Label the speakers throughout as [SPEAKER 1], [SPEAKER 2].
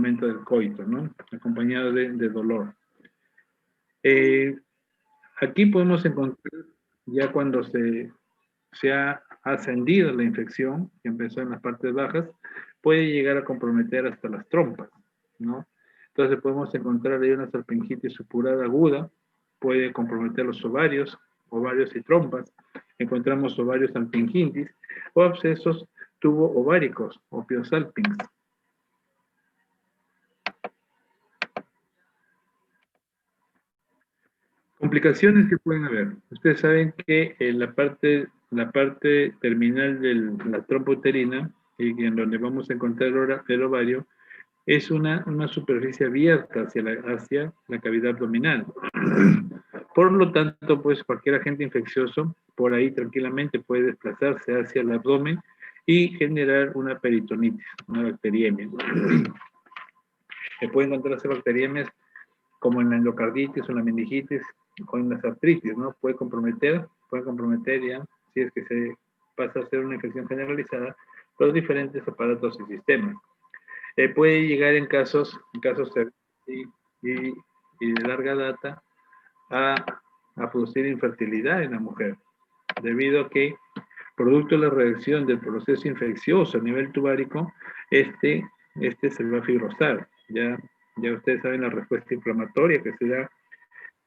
[SPEAKER 1] momento del coito, ¿no? Acompañado de dolor. Aquí podemos encontrar, ya cuando se ha ascendido la infección, que empezó en las partes bajas, puede llegar a comprometer hasta las trompas, ¿no? Entonces podemos encontrar ahí una salpingitis supurada aguda, puede comprometer los ovarios y trompas. Encontramos ovarios salpingitis o abscesos tubo-ováricos o piosalpings. Complicaciones que pueden haber. Ustedes saben que la parte terminal de la trompa uterina, y en donde vamos a encontrar el ovario, es una superficie abierta hacia la cavidad abdominal. Por lo tanto, pues cualquier agente infeccioso por ahí tranquilamente puede desplazarse hacia el abdomen y generar una peritonitis, una bacteriemia. Se pueden encontrarse bacteriemias como en la endocarditis o en la meningitis o en las artritis, ¿no? Puede comprometer ya, si es que se pasa a ser una infección generalizada, los diferentes aparatos y sistemas. Puede llegar en casos y de larga data a producir infertilidad en la mujer, debido a que, producto de la reacción del proceso infeccioso a nivel tubárico, este se va a fibrosar. Ya ustedes saben la respuesta inflamatoria que se da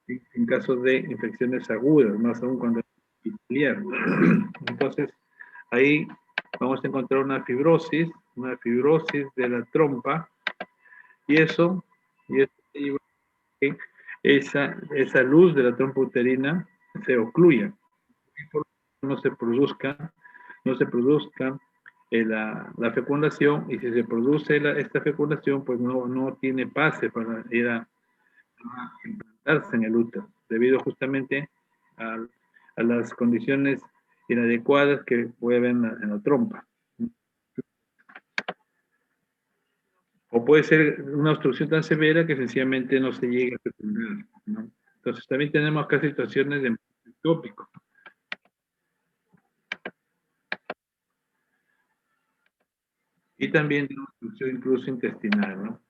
[SPEAKER 1] en casos de infecciones agudas, más aún cuando es epitelial. Entonces, ahí vamos a encontrar una fibrosis de la trompa, y eso lleva a que esa luz de la trompa uterina se ocluya, no se produzca la fecundación, y si se produce esta fecundación, pues no tiene pase para ir a implantarse en el útero, debido justamente a las condiciones inadecuadas que puede haber en la trompa. O puede ser una obstrucción tan severa que sencillamente no se llegue a fecundar, ¿no? Entonces también tenemos acá situaciones de ectópico. Y también de obstrucción incluso intestinal, ¿no?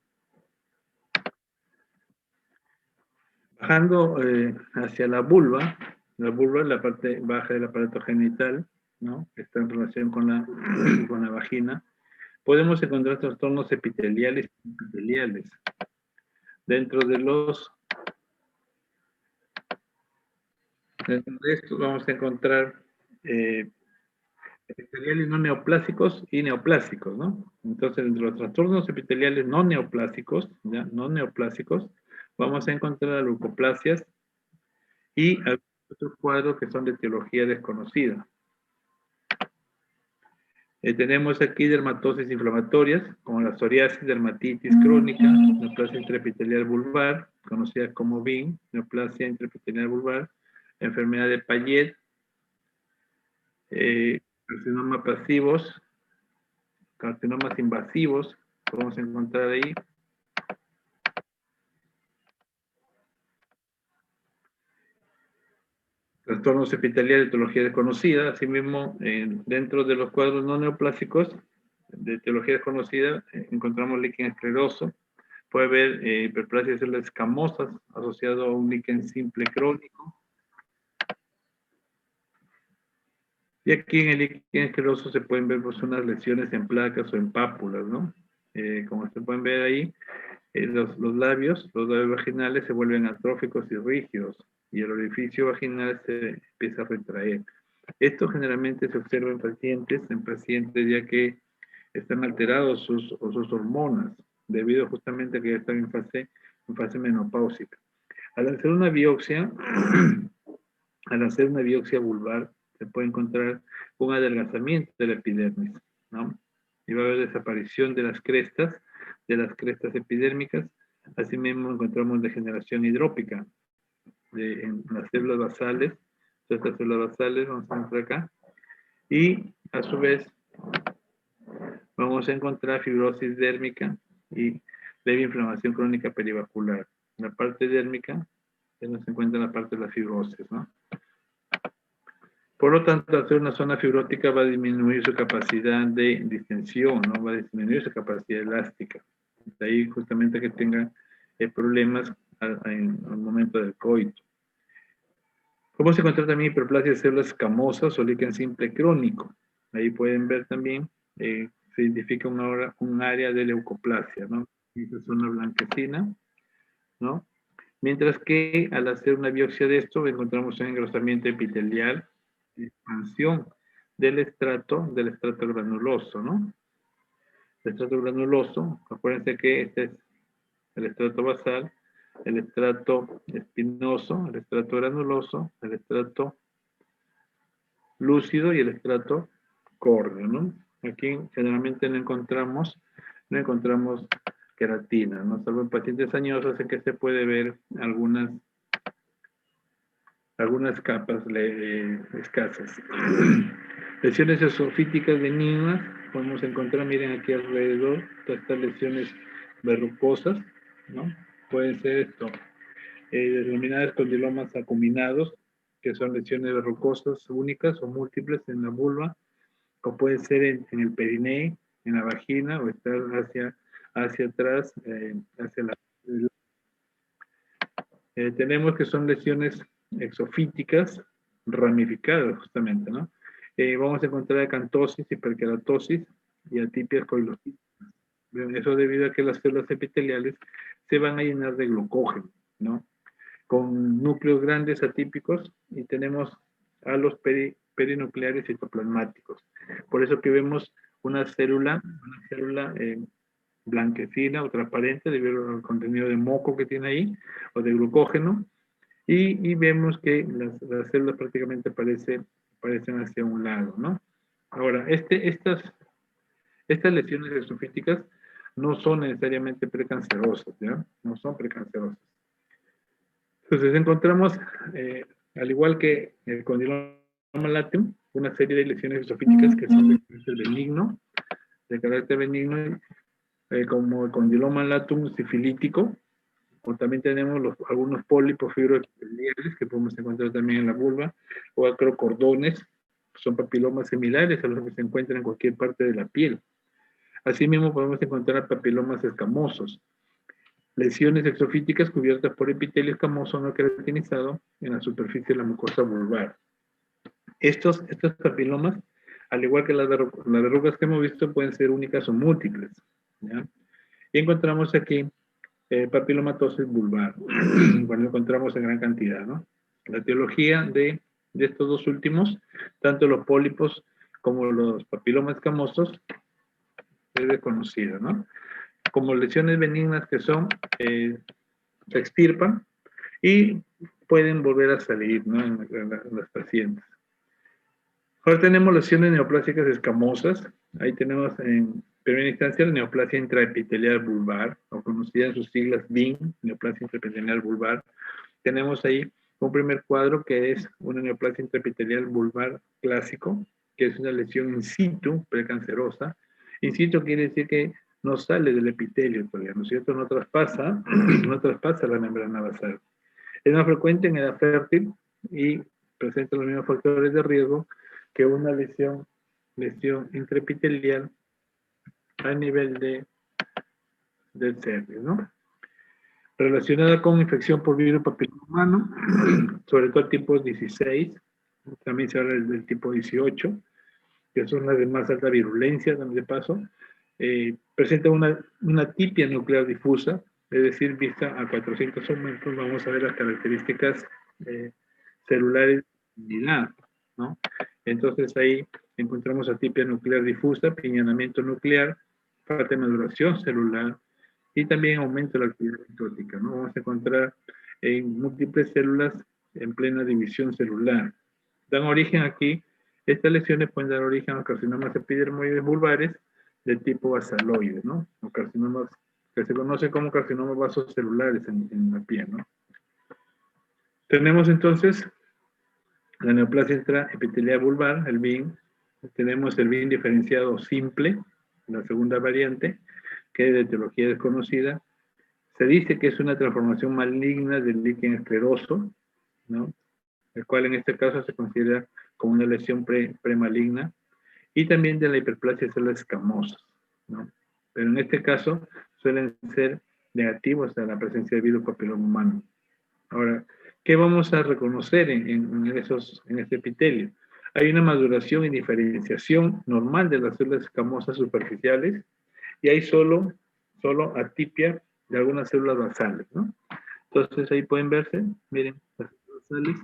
[SPEAKER 1] Bajando hacia la vulva es la parte baja del aparato genital, ¿no? Que está en relación con la vagina. Podemos encontrar trastornos epiteliales. Dentro de estos vamos a encontrar epiteliales no neoplásicos y neoplásicos, ¿no? Entonces, entre los trastornos epiteliales no neoplásicos, ¿ya? No neoplásicos, vamos a encontrar leucoplasias y otros cuadros que son de etiología desconocida. Tenemos aquí dermatosis inflamatorias, como la psoriasis, dermatitis crónica, neoplasia intraepitelial vulvar, conocida como BIN, neoplasia intraepitelial vulvar, enfermedad de Payet, carcinoma pasivos, carcinomas invasivos, podemos encontrar ahí. Trastornos epiteliales de etiología desconocida, asimismo, dentro de los cuadros no neoplásicos de etiología desconocida, encontramos líquen escleroso, puede haber hiperplasia de células escamosas asociado a un líquen simple crónico. Y aquí en el líquen escleroso se pueden ver pues, unas lesiones en placas o en pápulas, ¿no? Como se pueden ver ahí, los labios vaginales se vuelven atróficos y rígidos, y el orificio vaginal se empieza a retraer. Esto generalmente se observa en pacientes ya que están alterados sus hormonas, debido justamente a que ya están en fase menopáusica. Al hacer una biopsia vulvar, se puede encontrar un adelgazamiento de la epidermis, ¿no? Y va a haber desaparición de las crestas epidérmicas. Asimismo, encontramos degeneración hidrópica en las células basales. Estas células basales vamos a encontrar acá. Y, a su vez, vamos a encontrar fibrosis dérmica y leve inflamación crónica perivascular. En la parte dérmica se nos encuentra la parte de la fibrosis, ¿no? Por lo tanto, al ser una zona fibrótica va a disminuir su capacidad de distensión, ¿no? Va a disminuir su capacidad elástica. De ahí justamente que tenga problemas al momento del coito. Podemos encontrar también hiperplasia de células escamosas o líquen simple crónico. Ahí pueden ver también, se identifica un área de leucoplasia, ¿no? Esa es una blanquecina, ¿no? Mientras que al hacer una biopsia de esto encontramos un engrosamiento epitelial, expansión del estrato granuloso, ¿no? El estrato granuloso, acuérdense que este es el estrato basal, el estrato espinoso, el estrato granuloso, el estrato lúcido y el estrato córneo, ¿no? Aquí generalmente no encontramos queratina, ¿no? Salvo en pacientes añosos en que se puede ver algunas capas escasas. Lesiones esofíticas benignas, podemos encontrar, miren aquí alrededor, todas estas lesiones verrucosas, ¿no? Pueden ser esto, denominadas condilomas acuminados, que son lesiones verrucosas únicas o múltiples en la vulva, o puede ser en el perineo, en la vagina, o estar hacia atrás, hacia la... tenemos que son lesiones exofíticas ramificadas, justamente, ¿no? Vamos a encontrar acantosis, hiperkeratosis y atipias coilosíticas. Eso debido a que las células epiteliales se van a llenar de glucógeno, ¿no? Con núcleos grandes atípicos y tenemos a los perinucleares citoplasmáticos. Por eso que vemos una célula blanquecina o transparente debido al contenido de moco que tiene ahí o de glucógeno y vemos que las células prácticamente parecen hacia un lado, ¿no? Ahora, estas lesiones exofíticas no son necesariamente precancerosas, ¿ya? No son precancerosas. Entonces encontramos, al igual que el condiloma latum, una serie de lesiones exofíticas que son de carácter benigno, como el condiloma latum sifilítico, o también tenemos algunos pólipos fibroepiteliales que podemos encontrar también en la vulva, o acrocordones, son papilomas similares a los que se encuentran en cualquier parte de la piel. Asimismo podemos encontrar papilomas escamosos, lesiones exofíticas cubiertas por epitelio escamoso no queratinizado en la superficie de la mucosa vulvar. Estos papilomas, al igual que las verrugas que hemos visto, pueden ser únicas o múltiples, ¿ya? Y encontramos aquí papilomatosis vulvar, bueno, encontramos en gran cantidad, ¿no? La etiología de estos dos últimos, tanto los pólipos como los papilomas escamosos, es desconocida, ¿no? Como lesiones benignas que son, se extirpan y pueden volver a salir, ¿no? En las pacientes. Ahora tenemos lesiones neoplásicas escamosas. Ahí tenemos en primera instancia la neoplasia intraepitelial vulvar, o conocida en sus siglas BIN, neoplasia intraepitelial vulvar. Tenemos ahí un primer cuadro que es una neoplasia intraepitelial vulvar clásico, que es una lesión in situ, precancerosa. In situ quiere decir que no sale del epitelio todavía, ¿no es cierto? No traspasa la membrana basal. Es más frecuente en edad fértil y presenta los mismos factores de riesgo que una lesión intraepitelial a nivel del cervix, ¿no? Relacionada con infección por virus papiloma humano, sobre todo el tipo 16, también se habla del tipo 18, que son las de más alta virulencia, también de paso, presenta una tipia nuclear difusa, es decir, vista a 400 aumentos, vamos a ver las características celulares de unidad, ¿no? Entonces ahí encontramos atipia nuclear difusa, piñonamiento nuclear, falta de maduración celular y también aumento de la actividad mitótica, ¿no? Vamos a encontrar en múltiples células en plena división celular. Dan origen aquí, estas lesiones pueden dar origen a carcinomas epidermoides vulvares de tipo basaloide, ¿no? O carcinomas que se conocen como carcinomas vasocelulares en la piel, ¿no? Tenemos entonces la neoplasia intraepitelial vulvar, el BIN. Tenemos el BIN diferenciado simple, la segunda variante, que es de etiología desconocida. Se dice que es una transformación maligna del líquen escleroso, ¿no? El cual en este caso se considera como una lesión premaligna, y también de la hiperplasia de células escamosas, ¿no? Pero en este caso suelen ser negativos a la presencia de virus papiloma humano. Ahora, ¿qué vamos a reconocer en este epitelio? Hay una maduración y diferenciación normal de las células escamosas superficiales y hay solo atipia de algunas células basales, ¿no? Entonces ahí pueden verse, miren, las células basales,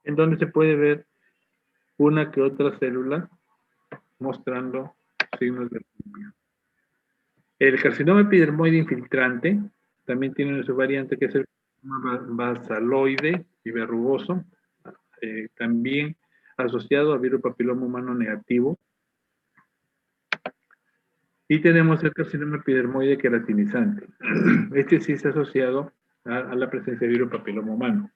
[SPEAKER 1] en donde se puede ver una que otra célula mostrando signos de atipia. El carcinoma epidermoide infiltrante también tiene su variante que es el basaloide y verrugoso, también asociado a virus papiloma humano negativo. Y tenemos el carcinoma epidermoide queratinizante. Este sí está asociado a la presencia de virus papiloma humano.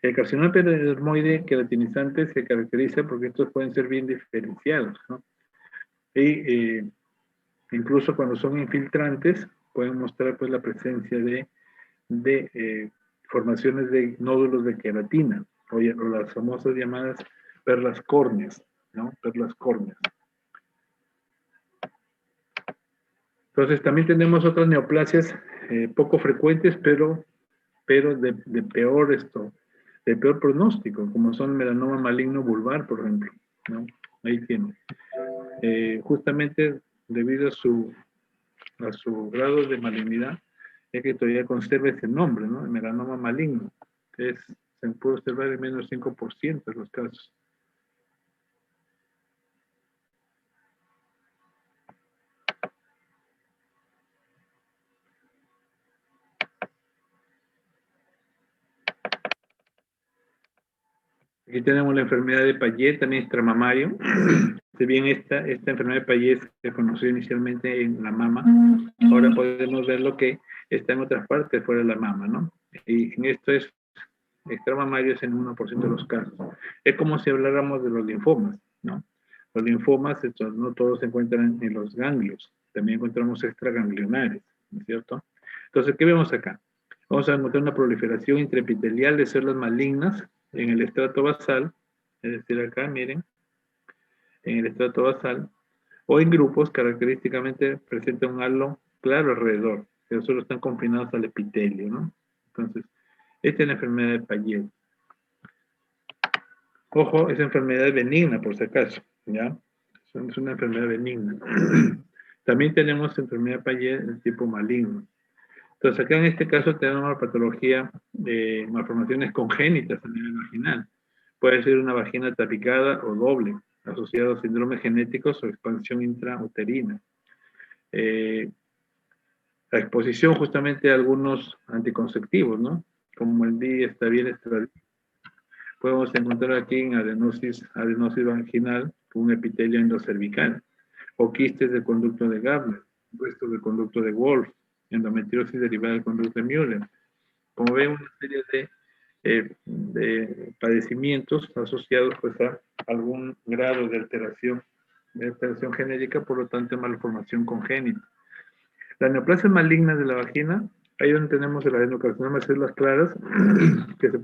[SPEAKER 1] El carcinoma epidermoide queratinizante se caracteriza porque estos pueden ser bien diferenciados, ¿no? Y incluso cuando son infiltrantes, pueden mostrar pues la presencia de formaciones de nódulos de queratina, o las famosas llamadas perlas córneas, ¿no? Perlas córneas. Entonces también tenemos otras neoplasias poco frecuentes, pero de peor pronóstico, como son melanoma maligno vulvar, por ejemplo, ¿no? Ahí tiene. Justamente debido a su grado de malignidad, es que todavía conserva ese nombre, ¿no? El melanoma maligno, que se puede observar en menos 5% de los casos. Aquí tenemos la enfermedad de Payet, también extramamario. Si bien esta enfermedad de Payet se conoció inicialmente en la mama, ahora podemos ver lo que está en otras partes fuera de la mama, ¿no? Y en esto es extramamario en 1% de los casos. Es como si habláramos de los linfomas, ¿no? Los linfomas, no todos se encuentran en los ganglios, también encontramos extraganglionares, ¿no es cierto? Entonces, ¿qué vemos acá? Vamos a encontrar una proliferación intraepitelial de células malignas en el estrato basal, es decir, acá, miren, en el estrato basal, o en grupos característicamente presentan un halo claro alrededor, que solo están confinados al epitelio, ¿no? Entonces, esta es la enfermedad de Payet. Ojo, es enfermedad benigna, por si acaso, ¿ya? Es una enfermedad benigna. También tenemos enfermedad Payet de tipo maligno. Entonces, acá en este caso tenemos una patología de malformaciones congénitas a nivel vaginal. Puede ser una vagina tapicada o doble, asociado a síndromes genéticos o expansión intrauterina. La exposición justamente a algunos anticonceptivos, ¿no? Como el diestabil estradiol. Podemos encontrar aquí en adenosis vaginal un epitelio endocervical, o quistes del conducto de Gabler, restos del conducto de Wolf, endometriosis derivada del conducto de Müller. Como ven, una serie de padecimientos asociados pues, a algún grado de alteración genética, por lo tanto, malformación congénita. La neoplasia maligna de la vagina, ahí donde tenemos el adenocarcinoma de células claras, que se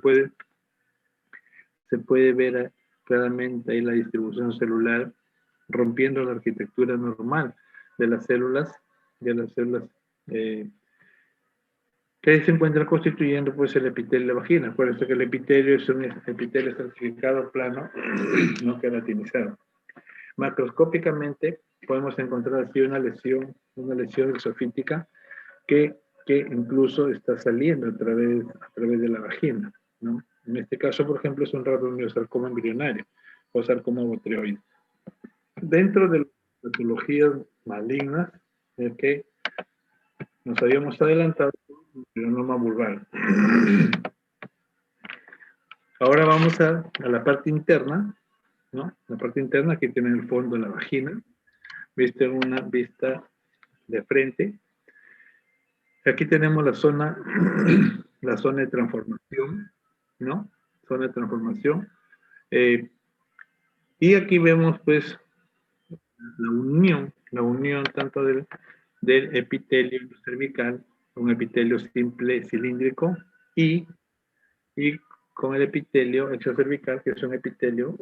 [SPEAKER 1] puede ver claramente ahí la distribución celular, rompiendo la arquitectura normal de las células, que se encuentra constituyendo pues el epitelio de la vagina. Acuérdense que el epitelio es un epitelio estratificado plano, no queratinizado. Macroscópicamente podemos encontrar así una lesión exofítica que incluso está saliendo a través de la vagina, ¿no? En este caso, por ejemplo, es un radiomiosarcoma embrionario o sarcoma botrioide. Dentro de las patologías malignas, es que nos habíamos adelantado el melanoma vulvar. Ahora vamos a la parte interna, ¿no? La parte interna que tiene el fondo de la vagina, vista en una vista de frente. Aquí tenemos la zona de transformación, ¿no? Zona de transformación. Y aquí vemos, pues, la unión tanto del epitelio cervical, un epitelio simple cilíndrico, y con el epitelio exocervical, que es un epitelio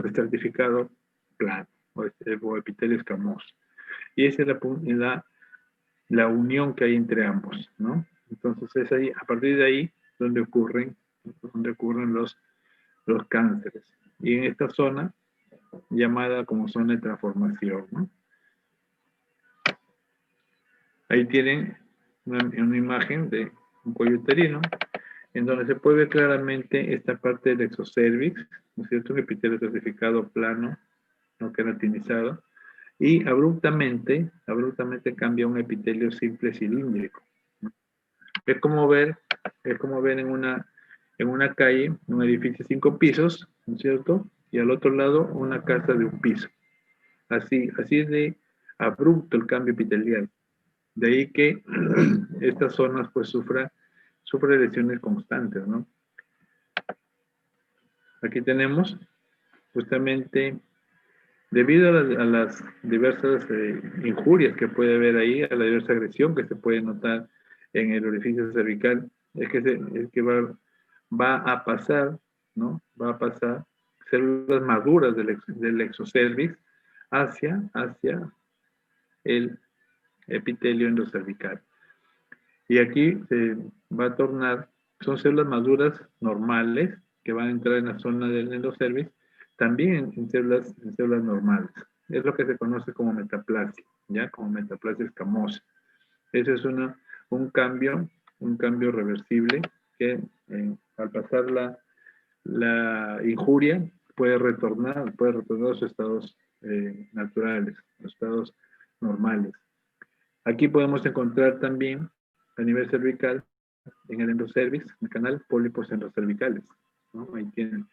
[SPEAKER 1] estratificado plano, o epitelio escamoso. Y esa es la unión que hay entre ambos, ¿no? Entonces es ahí, a partir de ahí, donde ocurren los cánceres. Y en esta zona, llamada como zona de transformación, ¿no? Ahí tienen una imagen de un cuello uterino, en donde se puede ver claramente esta parte del exocervix, ¿no es cierto? Un epitelio estratificado plano, no queratinizado, y abruptamente cambia un epitelio simple cilíndrico. Es como ver en una calle, un edificio de 5 pisos, ¿no es cierto? Y al otro lado una casa de un piso. Así es de abrupto el cambio epitelial. De ahí que estas zonas pues sufre lesiones constantes, ¿no? Aquí tenemos justamente, debido a las diversas injurias que puede haber ahí, a la diversa agresión que se puede notar en el orificio cervical, es que va a pasar, ¿no? Va a pasar células maduras del exocervix hacia el epitelio endocervical. Y aquí se va a tornar, son células maduras normales que van a entrar en la zona del endocervix, también en células normales. Es lo que se conoce como metaplasia, ¿ya? Como metaplasia escamosa. Ese es un cambio reversible que al pasar la injuria puede retornar a sus estados naturales, los estados normales. Aquí podemos encontrar también a nivel cervical, en el endocervix, en el canal, pólipos endocervicales, ¿no? Ahí tienen.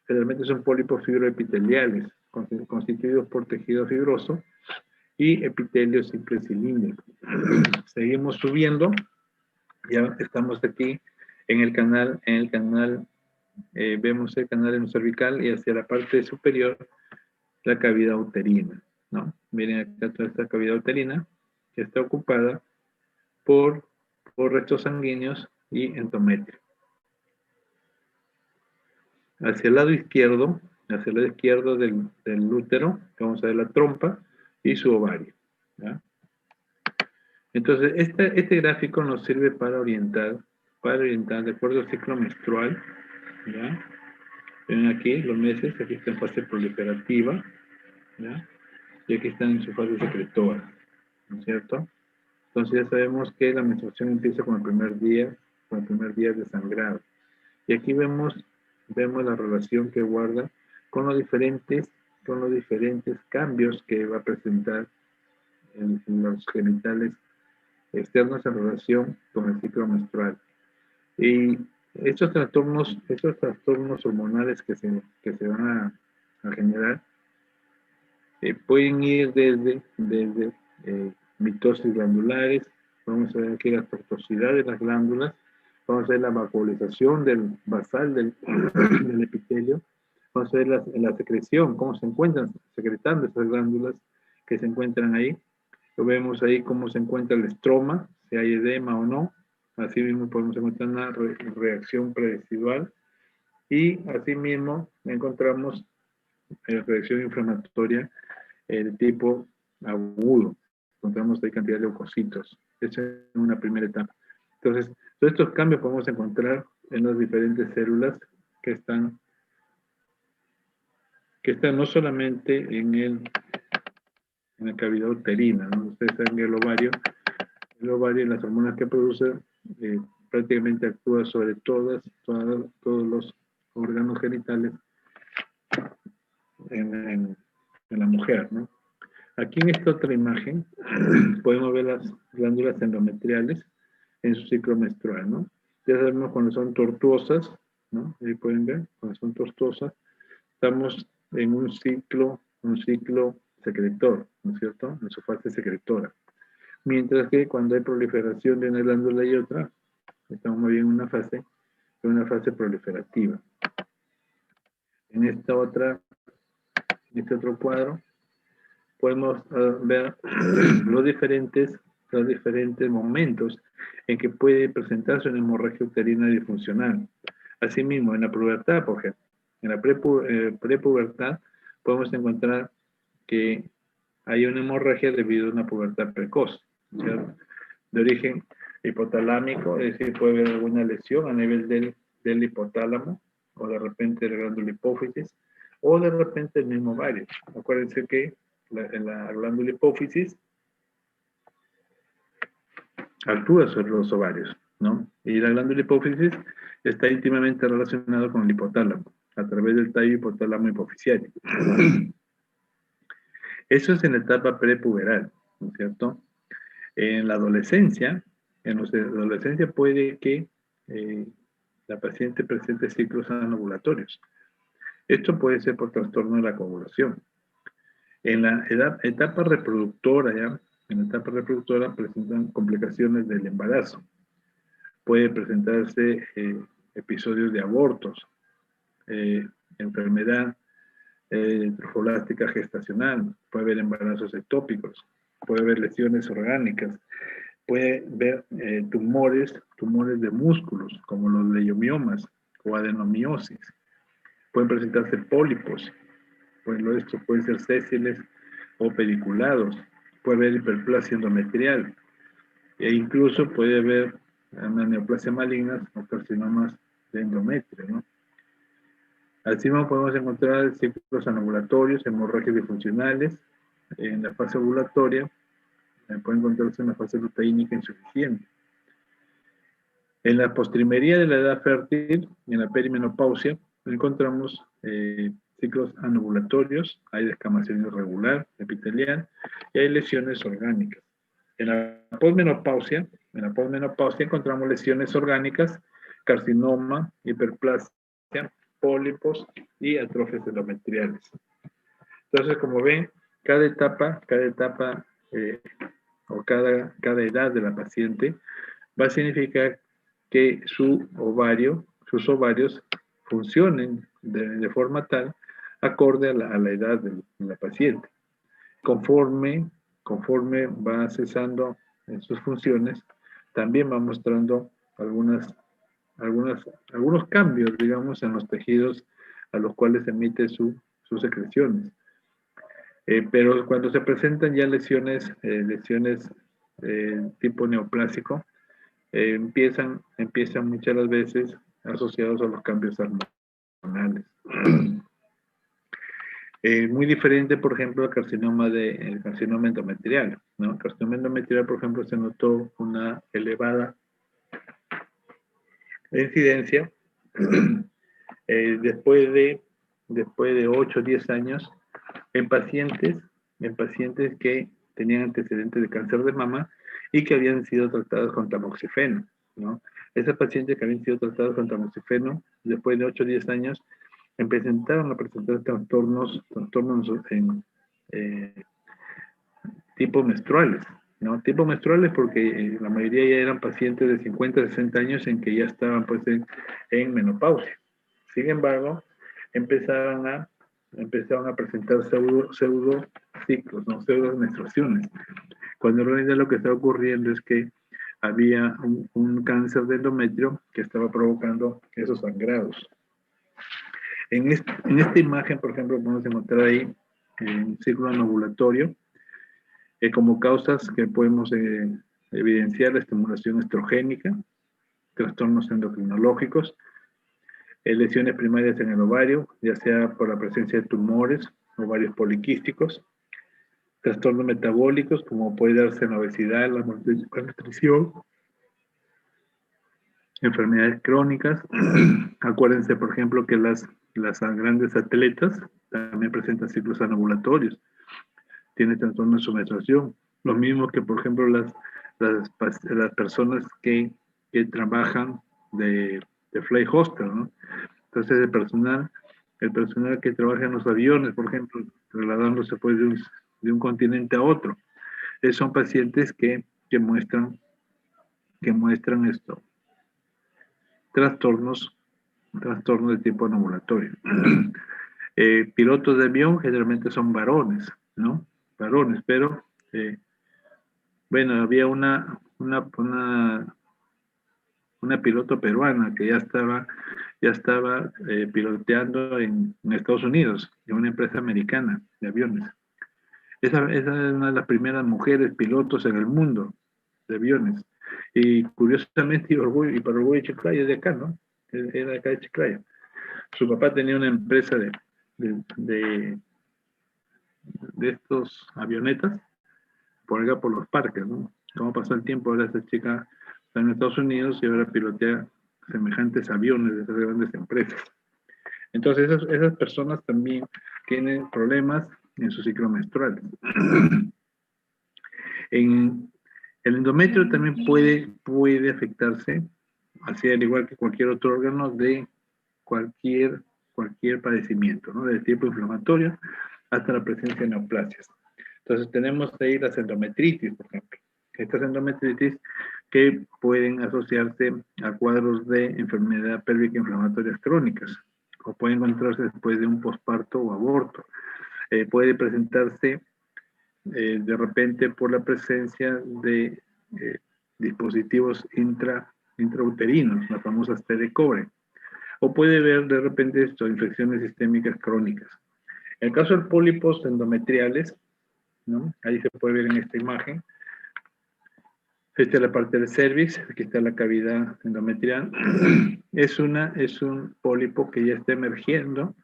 [SPEAKER 1] Generalmente son pólipos fibroepiteliales, constituidos por tejido fibroso y epitelio simple cilíndrico. Seguimos subiendo, ya estamos aquí en el canal, vemos el canal endocervical y hacia la parte superior la cavidad uterina, ¿no? Miren acá toda esta cavidad uterina que está ocupada por restos sanguíneos y endometrio. Hacia el lado izquierdo del útero, vamos a ver la trompa y su ovario, ¿ya? Entonces, este gráfico nos sirve para orientar de acuerdo al ciclo menstrual, ¿ya? Ven aquí los meses, aquí está en fase proliferativa, ¿ya? Y aquí están en su fase secretora, ¿no es cierto? Entonces ya sabemos que la menstruación empieza con el primer día de sangrado. Y aquí vemos la relación que guarda con los diferentes cambios que va a presentar en los genitales externos en relación con el ciclo menstrual. Y estos trastornos hormonales que se van a generar pueden ir desde mitosis glandulares, vamos a ver aquí la tortuosidad de las glándulas, vamos a ver la vacuolización basal del epitelio, vamos a ver la secreción, cómo se encuentran secretando esas glándulas que se encuentran ahí. Lo vemos ahí cómo se encuentra el estroma, si hay edema o no. Así mismo podemos encontrar una reacción preresidual y así mismo encontramos reacción inflamatoria de tipo agudo. Encontramos ahí cantidad de leucocitos. Esa es una primera etapa. Entonces, todos estos cambios podemos encontrar en las diferentes células que están no solamente en la cavidad uterina, ¿no? Ustedes saben que el ovario y las hormonas que produce prácticamente actúa sobre todos los órganos genitales en la mujer, ¿no? Aquí en esta otra imagen podemos ver las glándulas endometriales en su ciclo menstrual, ¿no? Ya sabemos cuando son tortuosas, ¿no? Ahí pueden ver, cuando son tortuosas, estamos en un ciclo secretor, ¿no es cierto? En su fase secretora. Mientras que cuando hay proliferación de una glándula y otra, estamos muy bien en una fase proliferativa. En este otro cuadro, podemos ver los diferentes momentos en que puede presentarse una hemorragia uterina disfuncional. Asimismo, en la pubertad, por ejemplo, en la prepubertad podemos encontrar que hay una hemorragia debido a una pubertad precoz, ¿cierto? de origen hipotalámico, es decir, puede haber alguna lesión a nivel del hipotálamo, o de repente la glándula hipófisis, o de repente el mismo ovario. Acuérdense que la glándula hipófisis actúa sobre los ovarios, ¿no? Y la glándula hipófisis está íntimamente relacionada con el hipotálamo, a través del tallo hipotálamo hipofisiario. Eso es en la etapa prepuberal, ¿no es cierto? En la adolescencia, puede que la paciente presente ciclos anovulatorios. Esto puede ser por trastorno de la coagulación. En la etapa reproductora, ¿ya? En la etapa reproductora presentan complicaciones del embarazo. Puede presentarse episodios de abortos, enfermedad trofolástica gestacional, puede haber embarazos ectópicos, puede haber lesiones orgánicas, puede haber tumores de músculos, como los leiomiomas o adenomiosis. Pueden presentarse pólipos, pues esto pueden ser sésiles o pediculados, puede haber hiperplasia endometrial, e incluso puede haber una neoplasia maligna o carcinomas de endometrio, ¿no? Así podemos encontrar ciclos anovulatorios, hemorragias disfuncionales. En la fase ovulatoria puede encontrarse una fase luteínica insuficiente. En la postrimería de la edad fértil, en la perimenopausia, encontramos ciclos anovulatorios, hay descamación irregular, epitelial, y hay lesiones orgánicas. En la posmenopausia encontramos lesiones orgánicas, carcinoma, hiperplasia, pólipos y atrofias endometriales. Entonces, como ven, cada etapa o cada edad de la paciente va a significar que sus ovarios funcionen de forma tal, acorde a la edad de la paciente. Conforme va cesando en sus funciones, también va mostrando algunos cambios, digamos, en los tejidos a los cuales emite sus secreciones. Pero cuando se presentan ya lesiones tipo neoplásico, empiezan muchas las veces asociados a los cambios hormonales. Muy diferente, por ejemplo, el carcinoma endometrial, ¿no? El carcinoma endometrial, por ejemplo, se notó una elevada incidencia después de 8 o 10 años en pacientes que tenían antecedentes de cáncer de mama y que habían sido tratados con tamoxifeno, ¿no? Esas pacientes que habían sido tratados con tamoxifeno, después de 8 o 10 años, empezaron a presentar trastornos tipo menstruales, ¿no? Tipo menstruales porque la mayoría ya eran pacientes de 50 a 60 años en que ya estaban pues en menopausia. Sin embargo, empezaron a presentar pseudo ciclos, ¿no? Pseudo menstruaciones, cuando en realidad lo que está ocurriendo es que había un cáncer de endometrio que estaba provocando esos sangrados. En esta imagen, por ejemplo, podemos encontrar ahí un ciclo anovulatorio, como causas que podemos evidenciar la estimulación estrogénica, trastornos endocrinológicos, lesiones primarias en el ovario, ya sea por la presencia de tumores, ovarios poliquísticos, trastornos metabólicos, como puede darse en obesidad, la malnutrición, enfermedades crónicas. Acuérdense, por ejemplo, que las grandes atletas también presentan ciclos anovulatorios, tienen trastornos de su menstruación. Lo mismo que, por ejemplo, las personas que trabajan de flight hostel, ¿no? Entonces, el personal que trabaja en los aviones, por ejemplo, trasladándose pues de un continente a otro, son pacientes que muestran esto, trastornos de tipo anovulatorio. Pilotos de avión generalmente son varones, ¿no? Varones, pero bueno, había una piloto peruana que ya estaba piloteando en Estados Unidos, en una empresa americana de aviones. Esa es una de las primeras mujeres pilotos en el mundo de aviones. Y curiosamente, y para orgullo de Chiclayo, es de acá, ¿no? Era de acá de Chiclayo. Su papá tenía una empresa de estos avionetas por acá por los parques, ¿no? Cómo pasó el tiempo, ahora esta chica está en Estados Unidos y ahora pilotea semejantes aviones de esas grandes empresas. Entonces, esas personas también tienen problemas en su ciclo menstrual. El endometrio también puede afectarse, así al igual que cualquier otro órgano, de cualquier padecimiento, ¿no? Del tipo inflamatorio hasta la presencia de neoplasias. Entonces tenemos ahí las endometritis, por ejemplo. Estas endometritis que pueden asociarse a cuadros de enfermedad pélvica inflamatorias crónicas o pueden encontrarse después de un posparto o aborto. Puede presentarse de repente por la presencia de dispositivos intrauterinos, las famosas T de cobre, o puede haber de repente infecciones sistémicas crónicas. En el caso de pólipos endometriales, ¿no? Ahí se puede ver en esta imagen. Esta es la parte del cervix, aquí está la cavidad endometrial. Es un pólipo que ya está emergiendo,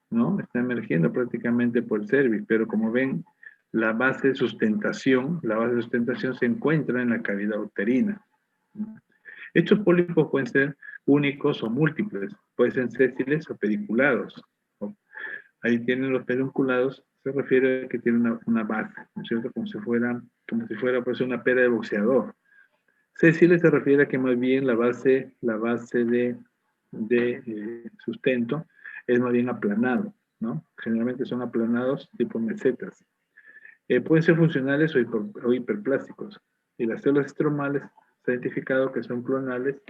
[SPEAKER 1] ¿no? Está emergiendo prácticamente por el cervix, pero como ven, la base de sustentación se encuentra en la cavidad uterina. Estos pólipos pueden ser únicos o múltiples, pueden ser sésiles o pediculados. Ahí tienen los pedunculados, se refiere a que tiene una base, ¿no es cierto? Como si fuera pues, una pera de boxeador. Sésiles se refiere a que más bien la base de sustento es más bien aplanado, ¿no? Generalmente son aplanados tipo mesetas. Pueden ser funcionales o hiperplásticos. Y las células estromales se ha identificado que son clonales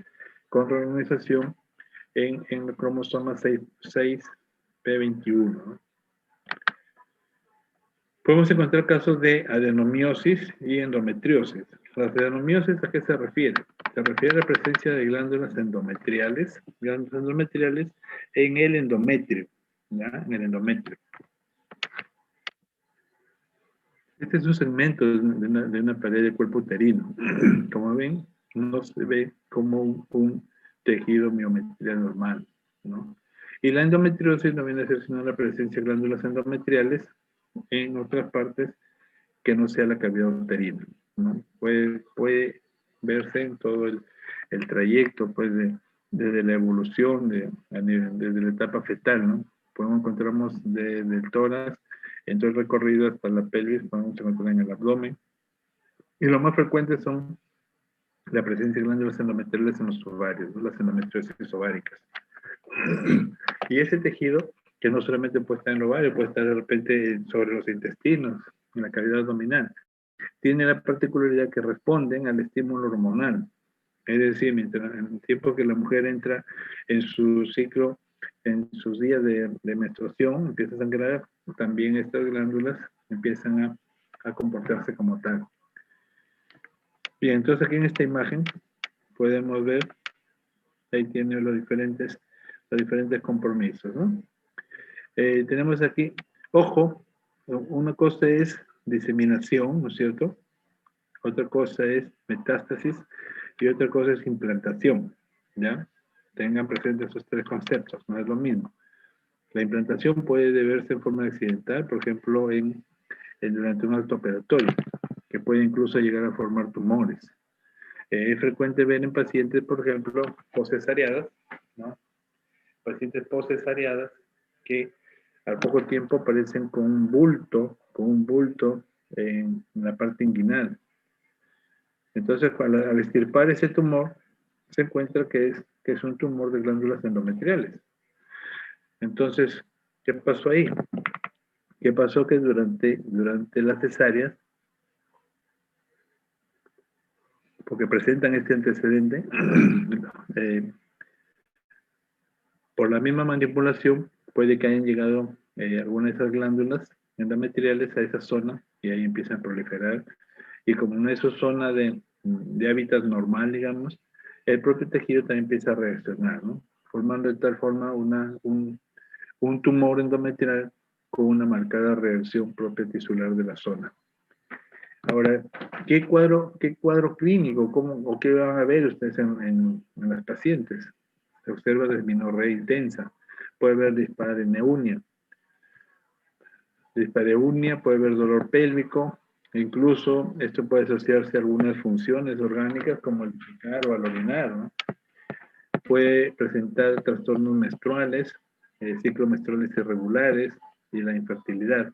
[SPEAKER 1] con reorganización en el cromosoma 6p21, ¿no? Podemos encontrar casos de adenomiosis y endometriosis. Las adenomiosis, ¿a qué se refiere? Se refiere a la presencia de glándulas endometriales en el endometrio, ¿ya? En el endometrio. Este es un segmento de una pared de cuerpo uterino. Como ven, no se ve como un tejido miometrial normal, ¿no? Y la endometriosis no viene a ser sino la presencia de glándulas endometriales en otras partes que no sea la cavidad uterina, ¿no? Puede verse en todo el trayecto, pues, desde la evolución, desde la etapa fetal, ¿no? Podemos encontrarnos desde el tórax, en todo el recorrido hasta la pelvis, podemos encontrar en el abdomen. Y lo más frecuente son la presencia de glándulas endometriales en los ovarios, ¿no? Las endometriosis ováricas. Y ese tejido, que no solamente puede estar en el ovario, puede estar de repente sobre los intestinos, en la cavidad abdominal, tiene la particularidad que responden al estímulo hormonal. Es decir, mientras en el tiempo que la mujer entra en su ciclo, en sus días de menstruación, empieza a sangrar, también estas glándulas empiezan a comportarse como tal. Bien, entonces aquí en esta imagen podemos ver, ahí tiene los diferentes compromisos, ¿no? Tenemos aquí, ojo, una cosa es diseminación, ¿no es cierto? Otra cosa es metástasis y otra cosa es implantación, ¿ya? Tengan presentes esos tres conceptos, no es lo mismo. La implantación puede deberse en forma accidental, por ejemplo, durante un acto operatorio, que puede incluso llegar a formar tumores. Es frecuente ver en pacientes, por ejemplo, poscesariadas, ¿no? Pacientes poscesariadas que al poco tiempo aparecen con un bulto en la parte inguinal. Entonces, al extirpar ese tumor, se encuentra que es un tumor de glándulas endometriales. Entonces, ¿qué pasó ahí? ¿Qué pasó? Que durante las cesáreas, porque presentan este antecedente, por la misma manipulación, puede que hayan llegado algunas de esas glándulas endometriales a esa zona y ahí empiezan a proliferar. Y como no es su zona de hábitat normal, digamos, el propio tejido también empieza a reaccionar, ¿no? Formando de tal forma un tumor endometrial con una marcada reacción propia tisular de la zona. Ahora, ¿qué cuadro clínico, o qué van a ver ustedes en las pacientes? Se observa dismenorrea intensa, puede haber dispareunia, puede haber dolor pélvico, e incluso esto puede asociarse a algunas funciones orgánicas como al defecar o al orinar, ¿no? Puede presentar trastornos menstruales, ciclos menstruales irregulares y la infertilidad.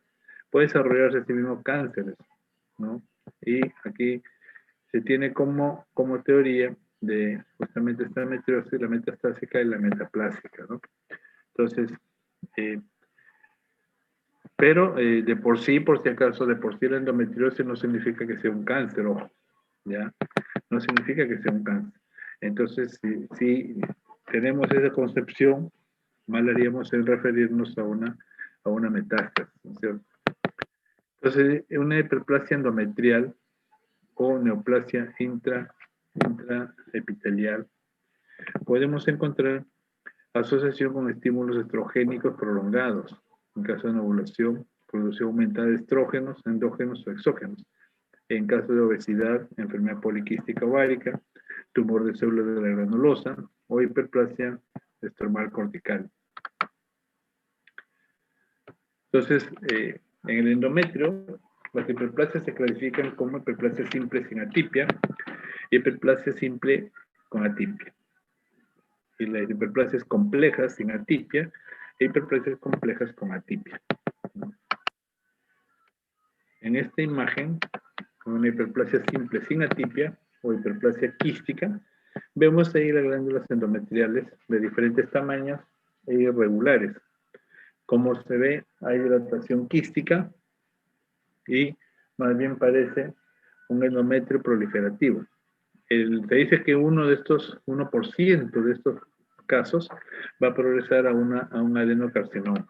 [SPEAKER 1] Puede desarrollarse así mismo cánceres, ¿no? Y aquí se tiene como teoría de justamente esta metriosis, la metastásica y la metaplásica, ¿no? Entonces, eh, pero de por sí, por si acaso, de por sí la endometriosis no significa que sea un cáncer, ojo, ¿ya? No significa que sea un cáncer. Entonces, si tenemos esa concepción, mal haríamos en referirnos a una metástasis, ¿no es cierto? Entonces, una hiperplasia endometrial o neoplasia intraepitelial, podemos encontrar asociación con estímulos estrogénicos prolongados, en caso de ovulación, producción aumentada de estrógenos, endógenos o exógenos. En caso de obesidad, enfermedad poliquística ovárica, tumor de células de la granulosa o hiperplasia estromal cortical. Entonces, en el endometrio, las hiperplasias se clasifican como hiperplasia simple sin atipia y hiperplasia simple con atipia. Y las hiperplasias complejas sin atipia e hiperplasias complejas con atipia. En esta imagen, una hiperplasia simple sin atipia o hiperplasia quística, vemos ahí las glándulas endometriales de diferentes tamaños e irregulares. Como se ve, hay dilatación quística y más bien parece un endometrio proliferativo. Se dice que 1% de estos casos va a progresar a un adenocarcinoma.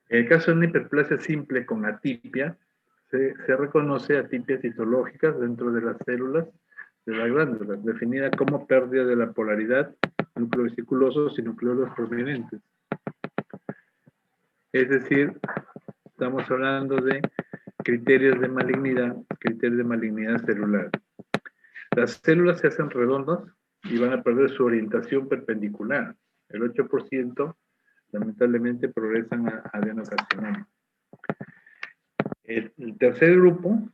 [SPEAKER 1] En el caso de una hiperplasia simple con atipia, se reconoce atipias citológicas dentro de las células de la glándula, definida como pérdida de la polaridad, núcleos vesiculosos y nucleolos prominentes. Es decir, estamos hablando de criterios de malignidad celular. Las células se hacen redondas y van a perder su orientación perpendicular. El 8% lamentablemente progresan a adenocarcinoma. El tercer grupo,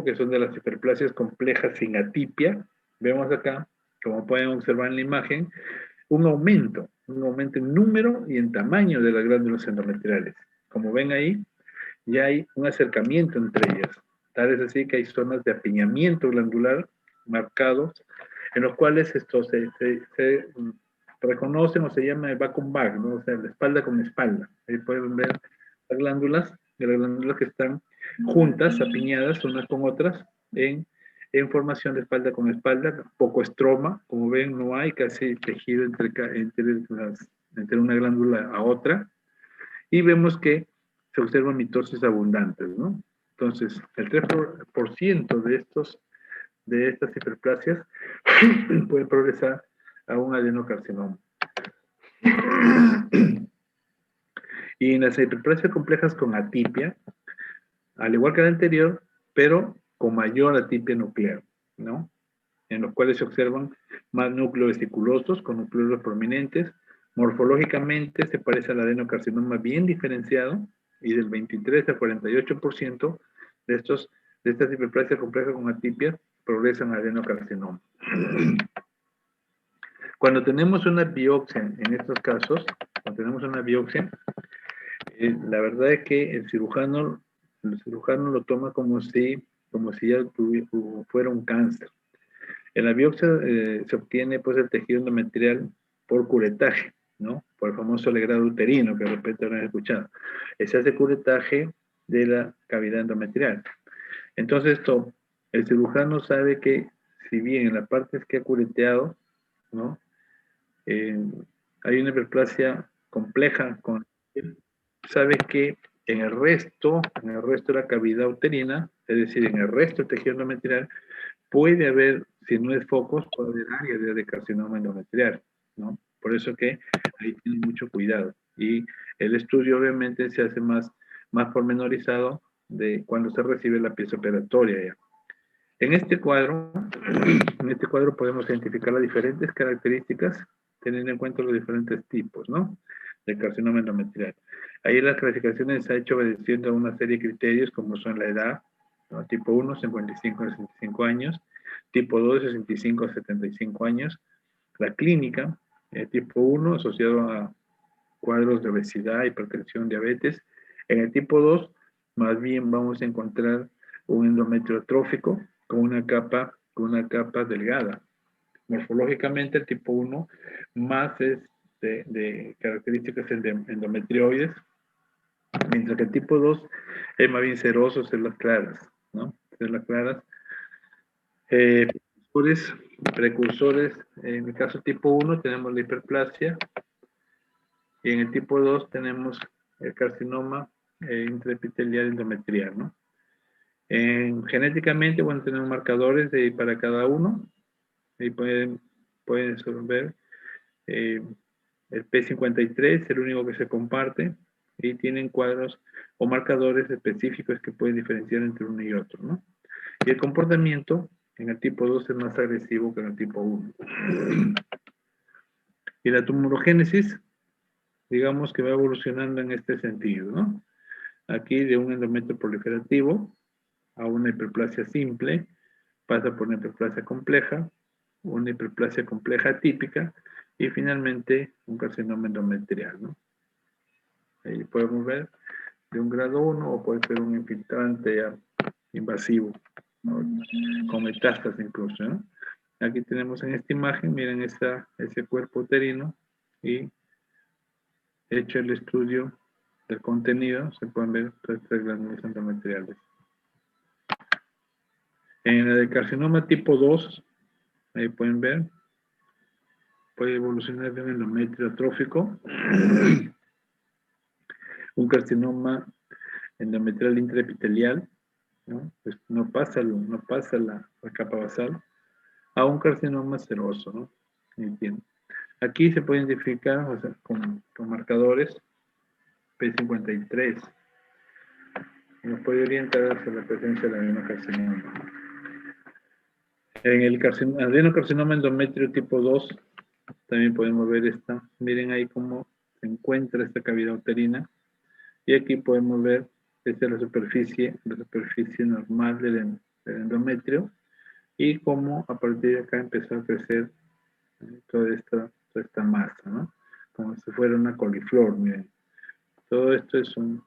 [SPEAKER 1] que son de las hiperplasias complejas sin atipia, vemos acá, como pueden observar en la imagen, un aumento en número y en tamaño de las glándulas endometriales. Como ven ahí, ya hay un acercamiento entre ellas. Tal es así que hay zonas de apiñamiento glandular marcados, en los cuales esto se reconocen o se llama vacuum bag, ¿no? O sea, la espalda con espalda. Ahí pueden ver las glándulas que están juntas, apiñadas unas con otras, en formación de espalda con espalda, poco estroma, como ven, no hay casi tejido entre una glándula a otra, y vemos que se observan mitosis abundantes, ¿no? Entonces, el 3% de estas hiperplasias puede progresar a un adenocarcinoma. Y en las hiperplasias complejas con atipia, al igual que la anterior, pero con mayor atipia nuclear, ¿no? En los cuales se observan más núcleos vesiculosos con núcleos prominentes. Morfológicamente se parece al adenocarcinoma bien diferenciado y del 23 al 48% de estas hiperplasias complejas con atipia progresan a adenocarcinoma. Cuando tenemos una biopsia, en estos casos, la verdad es que el cirujano lo toma como si ya fuera un cáncer. En la biopsia se obtiene pues el tejido endometrial por curetaje, ¿no? Por el famoso legrado uterino que de repente habrán escuchado. Se hace curetaje de la cavidad endometrial. Entonces el cirujano sabe que si bien en la parte que ha cureteado, ¿no? Hay una hiperplasia compleja, sabe que en el resto de la cavidad uterina, es decir, en el resto del tejido endometrial, puede haber, si no es focos, puede haber áreas de carcinoma endometrial, ¿no? Por eso que ahí tiene mucho cuidado. Y el estudio obviamente se hace más más pormenorizado de cuando se recibe la pieza operatoria ya. En este cuadro podemos identificar las diferentes características teniendo en cuenta los diferentes tipos, ¿no?, de carcinoma endometrial. Ahí las clasificaciones se ha hecho obedeciendo a una serie de criterios como son la edad, ¿no? Tipo 1, 55 a 65 años, tipo 2, 65 a 75 años, la clínica, tipo 1 asociado a cuadros de obesidad, hipertensión, diabetes. En el tipo 2, más bien vamos a encontrar un endometrio atrófico con una capa delgada. Morfológicamente, el tipo 1 más es de características endometrioides, mientras que el tipo 2 es más bien seroso, células claras, ¿no? Células claras. Precursores, en el caso tipo 1 tenemos la hiperplasia, y en el tipo 2 tenemos el carcinoma intraepitelial endometrial, ¿no? Genéticamente, bueno, tenemos marcadores para cada uno, y pueden ver el P53, el único que se comparte, y tienen cuadros o marcadores específicos que pueden diferenciar entre uno y otro, ¿no? Y el comportamiento en el tipo 2 es más agresivo que en el tipo 1. Y la tumorogénesis, digamos que va evolucionando en este sentido, ¿no? Aquí de un endometrio proliferativo a una hiperplasia simple, pasa por una hiperplasia compleja, una hiperplasia compleja típica, y finalmente un carcinoma endometrial, ¿no? Ahí podemos ver de un grado 1 o puede ser un infiltrante ya invasivo, ¿no?, con metástasis incluso, ¿no? Aquí tenemos en esta imagen, miren ese cuerpo uterino, y hecho el estudio del contenido, se pueden ver todas estas glándulas endometriales. En el carcinoma tipo 2, ahí pueden ver, puede evolucionar de un endometrio atrófico, un carcinoma endometrial intraepitelial, ¿no? Pues no pasa la capa basal, a un carcinoma seroso, ¿no? Entiendo. Aquí se puede identificar, o sea, con marcadores P53. Nos puede orientar hacia la presencia del adenocarcinoma. En el adenocarcinoma endometrio tipo 2, también podemos ver esta. Miren ahí cómo se encuentra esta cavidad uterina. Y aquí podemos ver, esta es la superficie normal del endometrio, y cómo a partir de acá empezó a crecer toda esta masa, ¿no? Como si fuera una coliflor, miren. Todo esto es un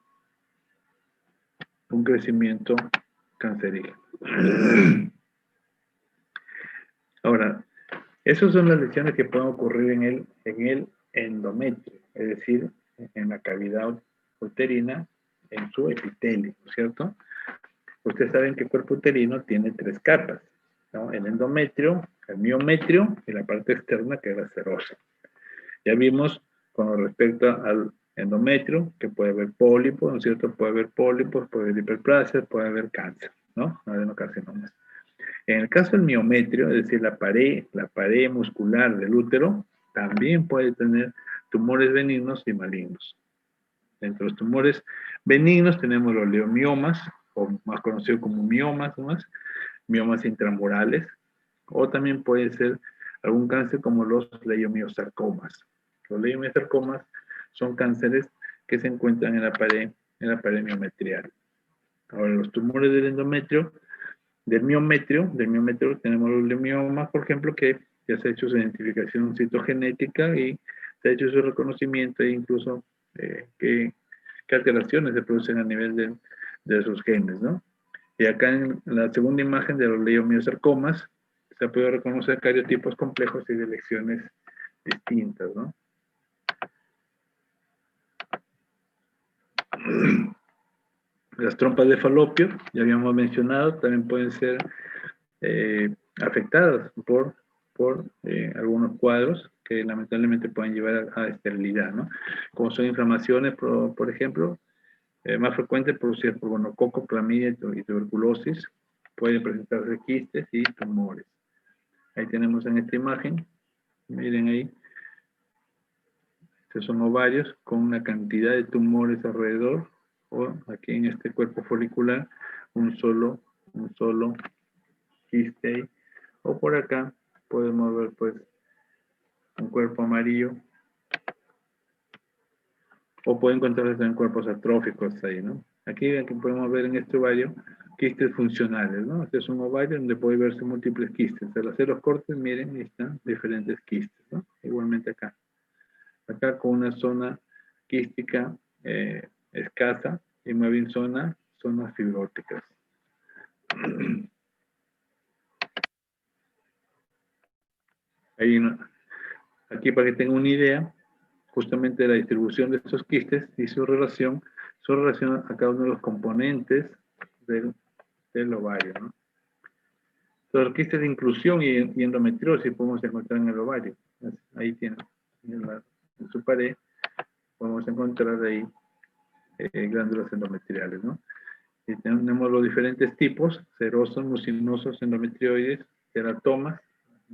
[SPEAKER 1] crecimiento cancerígeno. Ahora, esas son las lesiones que pueden ocurrir en el endometrio, es decir, en la cavidad uterina, en su epitelio, ¿cierto? Ustedes saben que el cuerpo uterino tiene 3 capas, ¿no? El endometrio, el miometrio y la parte externa, que es la serosa. Ya vimos con respecto al endometrio que puede haber pólipos, ¿no es cierto? Puede haber pólipos, puede haber hiperplasias, puede haber cáncer, ¿no? Adenocarcinomas. En el caso del miometrio, es decir, la pared muscular del útero, también puede tener tumores benignos y malignos. Entre los tumores benignos tenemos los leomiomas, o más conocidos como miomas intramurales, o también puede ser algún cáncer como los leiomiosarcomas. Los leiomiosarcomas son cánceres que se encuentran en la pared miometrial. Ahora, los tumores del miometrio tenemos los leomiomas, por ejemplo, que ya se ha hecho su identificación citogenética y se ha hecho su reconocimiento e incluso qué alteraciones se producen a nivel de esos genes, ¿no? Y acá en la segunda imagen de los leiomiosarcomas se puede reconocer cariotipos complejos y de lecciones distintas, ¿no? Las trompas de falopio, ya habíamos mencionado, también pueden ser afectadas por algunos cuadros que lamentablemente pueden llevar a esterilidad, ¿no? Como son inflamaciones, por ejemplo, más frecuentes producidas por gonococo, clamidia y tuberculosis, pueden presentarse quistes y tumores. Ahí tenemos en esta imagen, miren ahí, estos son ovarios con una cantidad de tumores alrededor, o aquí en este cuerpo folicular, un solo quiste ahí. O por acá podemos ver pues un cuerpo amarillo, o puede encontrarse en cuerpos atróficos ahí, ¿no? Aquí podemos ver en este ovario quistes funcionales, ¿no? Este es un ovario donde puede verse múltiples quistes. Al hacer los cortes, miren, ahí están diferentes quistes, ¿no? Igualmente acá. Acá con una zona quística escasa y más bien zonas fibróticas. Ahí, aquí para que tengan una idea, justamente de la distribución de estos quistes y su relación a cada uno de los componentes del ovario, ¿no? Los quistes de inclusión y endometriosis podemos encontrar en el ovario. Ahí tienen, en su pared, podemos encontrar ahí glándulas endometriales, ¿no? Y tenemos los diferentes tipos: serosos, mucinosos, endometrioides, teratomas.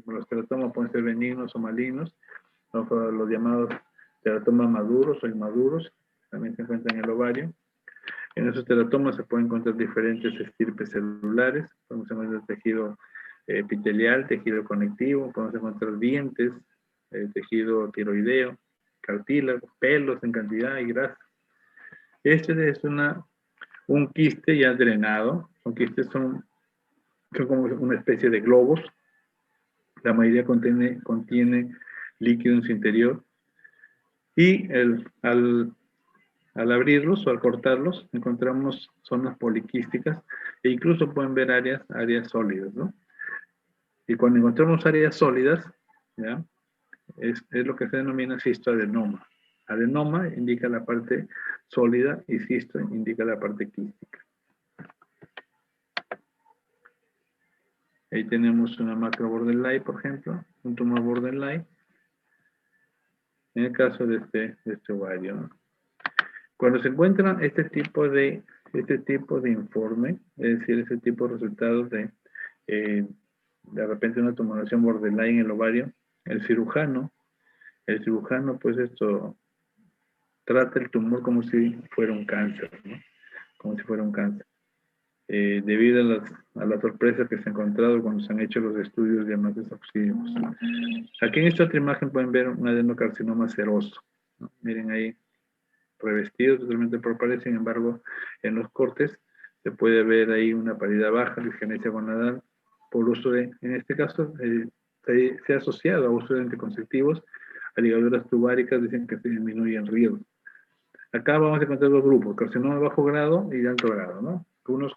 [SPEAKER 1] Los teratomas pueden ser benignos o malignos. Los llamados teratomas maduros o inmaduros también se encuentran en el ovario. En esos teratomas se pueden encontrar diferentes estirpes celulares. Podemos encontrar tejido epitelial, tejido conectivo, podemos encontrar dientes, tejido tiroideo, cartílago, pelos en cantidad y grasa. Este es un quiste ya drenado. Los quistes son como una especie de globos. La mayoría contiene líquido en su interior. Y al abrirlos o al cortarlos, encontramos zonas poliquísticas e incluso pueden ver áreas sólidas, ¿no? Y cuando encontramos áreas sólidas, ¿ya? Es lo que se denomina cistoadenoma. Adenoma indica la parte sólida y cisto indica la parte quística. Ahí tenemos una macro borderline, por ejemplo, un tumor borderline. En el caso de este ovario, ¿no? Cuando se encuentran este tipo de informe, es decir, ese tipo de resultados de repente una tumoración borderline en el ovario, el cirujano pues trata el tumor como si fuera un cáncer, ¿no? Como si fuera un cáncer. Debido a las sorpresas que se han encontrado cuando se han hecho los estudios de diamantes oxígenos. Aquí en esta otra imagen pueden ver un adenocarcinoma seroso, ¿no? Miren ahí, revestido totalmente por pared. Sin embargo, en los cortes se puede ver ahí una paridad baja, disgenesia gonadal, por uso en este caso, se ha asociado a uso de anticonceptivos, a ligaduras tubáricas, dicen que se disminuye el riesgo. Acá vamos a encontrar dos grupos: carcinoma de bajo grado y de alto grado, ¿no? Unos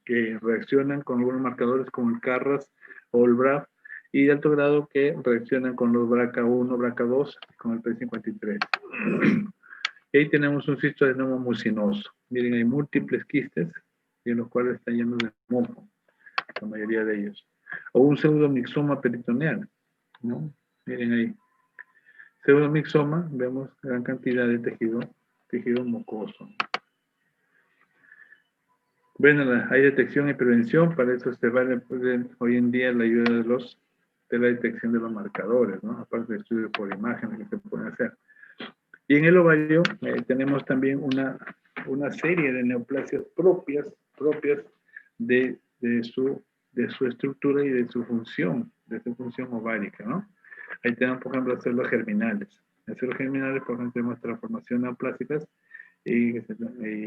[SPEAKER 1] que reaccionan con algunos marcadores como el Carras o el BRAF, y de alto grado que reaccionan con los BRCA1, BRCA2, con el P53. Y ahí tenemos un cistoadenoma mucinoso. Miren, hay múltiples quistes, y en los cuales están llenos de moco, la mayoría de ellos. O un pseudomixoma peritoneal, ¿no? Miren ahí. Pseudomixoma, vemos gran cantidad de tejido mucoso. Bueno, hay detección y prevención. Para eso se vale hoy en día la ayuda de la detección de los marcadores, ¿no? Aparte de estudios por imágenes que se pueden hacer. Y en el ovario tenemos también una serie de neoplasias propias de su estructura y de su función ovárica, ¿no? Ahí tenemos, por ejemplo, las células germinales. Las células germinales, por ejemplo, tenemos transformación neoplásicas y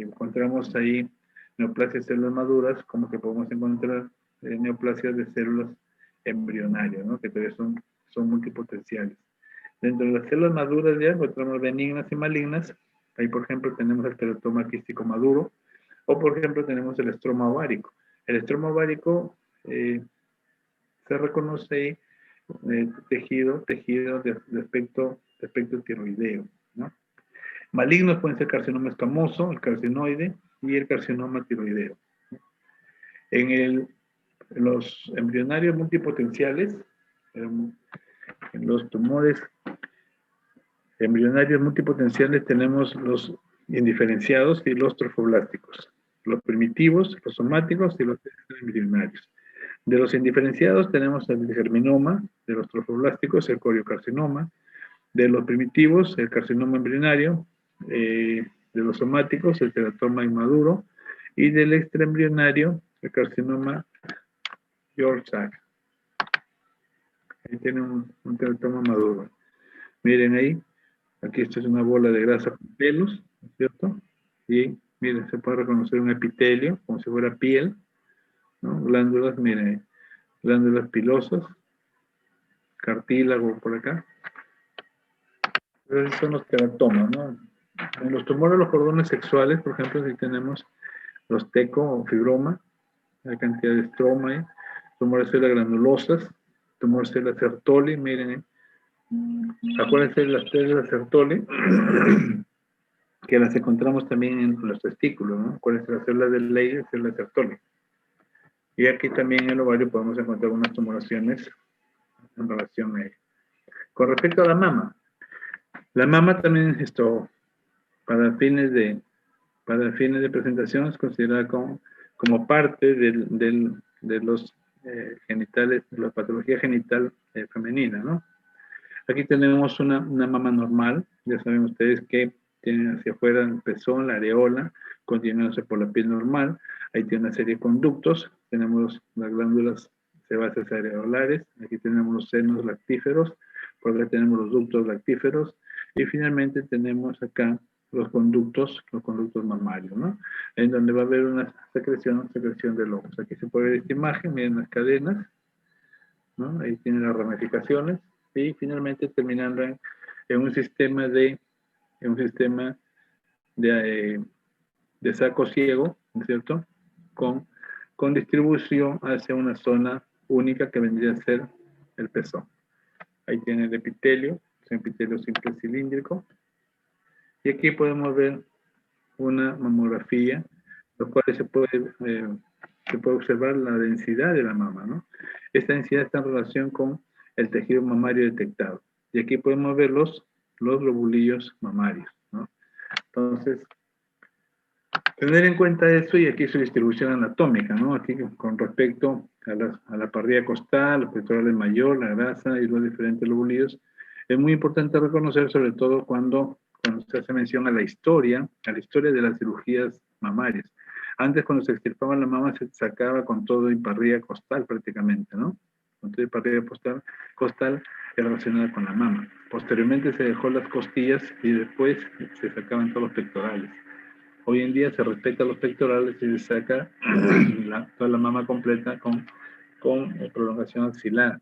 [SPEAKER 1] encontramos ahí neoplasias de células maduras, como que podemos encontrar neoplasias de células embrionarias, ¿no? Que todavía son multipotenciales. Dentro de las células maduras ya encontramos benignas y malignas. Ahí, por ejemplo, tenemos el teratoma quístico maduro, o por ejemplo tenemos el estroma ovárico. El estroma ovárico se reconoce ahí tejido de aspecto tiroideo, ¿no? Malignos pueden ser carcinoma escamoso, el carcinoide y el carcinoma tiroideo. En los embrionarios multipotenciales, en los tumores embrionarios multipotenciales, tenemos los indiferenciados y los trofoblásticos, los primitivos, los somáticos y los embrionarios. De los indiferenciados tenemos el germinoma, de los trofoblásticos el coriocarcinoma, de los primitivos el carcinoma embrionario, de los somáticos, el teratoma inmaduro, y del extraembrionario, el carcinoma York-Sack. Ahí tiene un teratoma maduro. Miren ahí, aquí esto es una bola de grasa con pelos, ¿no es cierto? Y miren, se puede reconocer un epitelio, como si fuera piel, ¿no? Glándulas, miren, glándulas pilosas, cartílago por acá. Esos son los teratomas, ¿no? En los tumores de los cordones sexuales, por ejemplo, si tenemos los teco o fibroma, la cantidad de estroma ahí, tumores de células granulosas, tumores de células Sertoli, miren, acuérdense de las células Sertoli, que las encontramos también en los testículos, ¿no? Acuérdense las células de Leydig, células Sertoli. Y aquí también en el ovario podemos encontrar unas tumoraciones en relación a ello. Con respecto a la mama también para fines de presentación es considerada como parte de los genitales, de la patología genital femenina, ¿no? Aquí tenemos una mama normal, ya saben ustedes que tiene hacia afuera el pezón, la areola, continuándose por la piel normal, ahí tiene una serie de conductos, tenemos las glándulas sebáceas areolares, aquí tenemos los senos lactíferos, por acá tenemos los ductos lactíferos, y finalmente tenemos acá los conductos mamarios, ¿no? En donde va a haber una secreción de lobos. Aquí se puede ver esta imagen, miren las cadenas, ¿no? Ahí tienen las ramificaciones, y finalmente terminando en un sistema de saco ciego, ¿no es cierto? Con distribución hacia una zona única que vendría a ser el pezón. Ahí tiene el epitelio, es un epitelio simple cilíndrico. Y aquí podemos ver una mamografía, lo cual se puede observar la densidad de la mama, ¿no? Esta densidad está en relación con el tejido mamario detectado. Y aquí podemos ver los lobulillos mamarios, ¿no? Entonces, tener en cuenta eso, y aquí su distribución anatómica, ¿no? Aquí con respecto a la parrilla costal, los pectorales mayor, la grasa y los diferentes lobulillos, es muy importante reconocer, sobre todo cuando se hace mención a la historia de las cirugías mamarias. Antes, cuando se extirpaba la mama, se sacaba con todo y parrilla costal prácticamente, ¿no? Con todo y parrilla costal relacionada con la mama. Posteriormente se dejó las costillas y después se sacaban todos los pectorales. Hoy en día se respeta los pectorales y se saca toda la mama completa con prolongación axilar.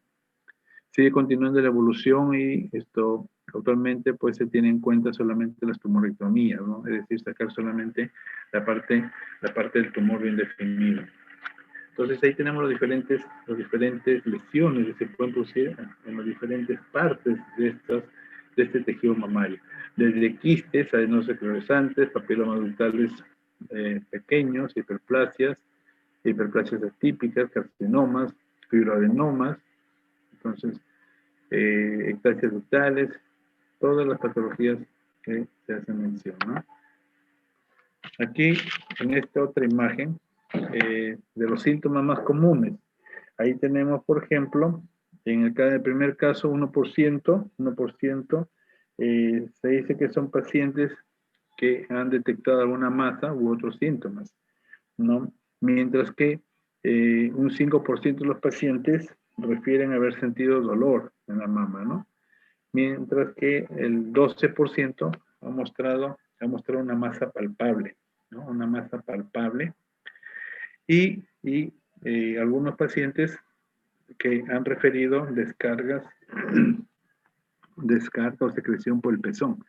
[SPEAKER 1] Sigue continuando la evolución y actualmente pues se tiene en cuenta solamente las tumorectomías, ¿no? Es decir, sacar solamente la parte del tumor bien definido. Entonces ahí tenemos las diferentes lesiones que se pueden producir en las diferentes partes de este tejido mamario. Desde quistes, adenosis eclosantes, papilomas ductales pequeños, hiperplasias atípicas, carcinomas, fibroadenomas, entonces ectasias ductales, todas las patologías que se hacen mención, ¿no? Aquí, en esta otra imagen, de los síntomas más comunes, ahí tenemos, por ejemplo, en el primer caso, 1%, se dice que son pacientes que han detectado alguna masa u otros síntomas, ¿no? Mientras que un 5% de los pacientes refieren haber sentido dolor en la mama, ¿no? Mientras que el 12% ha mostrado una masa palpable, ¿no? Una masa palpable. Y algunos pacientes que han referido descarga o secreción por el pezón,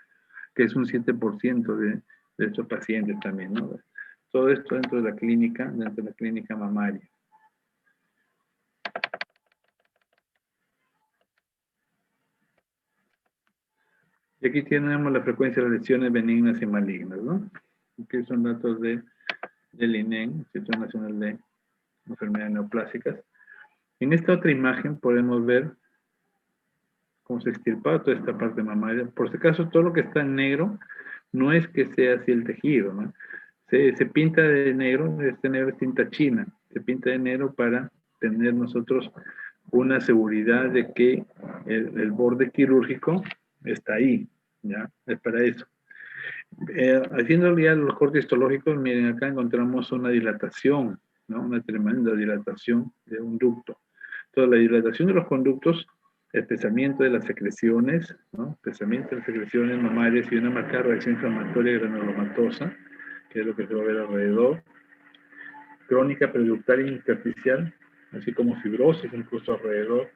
[SPEAKER 1] que es un 7% de estos pacientes también, ¿no? Todo esto dentro de la clínica mamaria. Y aquí tenemos la frecuencia de lesiones benignas y malignas, ¿no? Aquí son datos del INEN, Instituto Nacional de Enfermedades Neoplásicas. En esta otra imagen podemos ver cómo se extirpa toda esta parte mamaria. Por si acaso, todo lo que está en negro no es que sea así el tejido, ¿no? Se pinta de negro, este negro es tinta china, se pinta de negro para tener nosotros una seguridad de que el borde quirúrgico está ahí, ¿ya? Es para eso. Haciendo ya los cortes histológicos, miren, acá encontramos una dilatación, ¿no? Una tremenda dilatación de un ducto. Entonces, la dilatación de los conductos, espesamiento de las secreciones, ¿no? Espesamiento de las secreciones mamarias y una marcada reacción inflamatoria granulomatosa, que es lo que se va a ver alrededor, crónica periductal e intersticial, así como fibrosis incluso alrededor.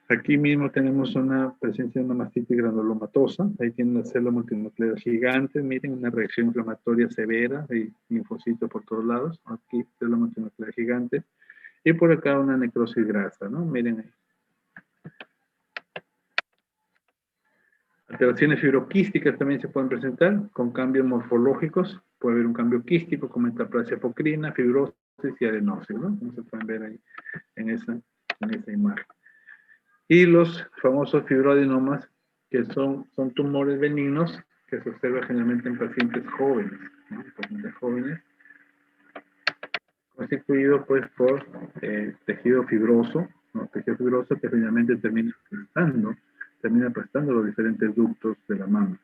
[SPEAKER 1] Aquí mismo tenemos una presencia de una mastitis granulomatosa, ahí tiene una célula multinuclear gigante, miren, una reacción inflamatoria severa, hay linfocitos por todos lados, aquí célula multinuclear gigante, y por acá una necrosis grasa, ¿no? Miren ahí. Alteraciones fibroquísticas también se pueden presentar con cambios morfológicos, puede haber un cambio quístico como metaplasia apocrina, fibrosis y adenosis, ¿no? Como se pueden ver ahí en esa imagen. Y los famosos fibroadenomas, que son tumores benignos que se observan generalmente en pacientes jóvenes, ¿no? Pacientes jóvenes, constituido pues por tejido fibroso, ¿no? Tejido fibroso que finalmente termina aplastando los diferentes ductos de la mama.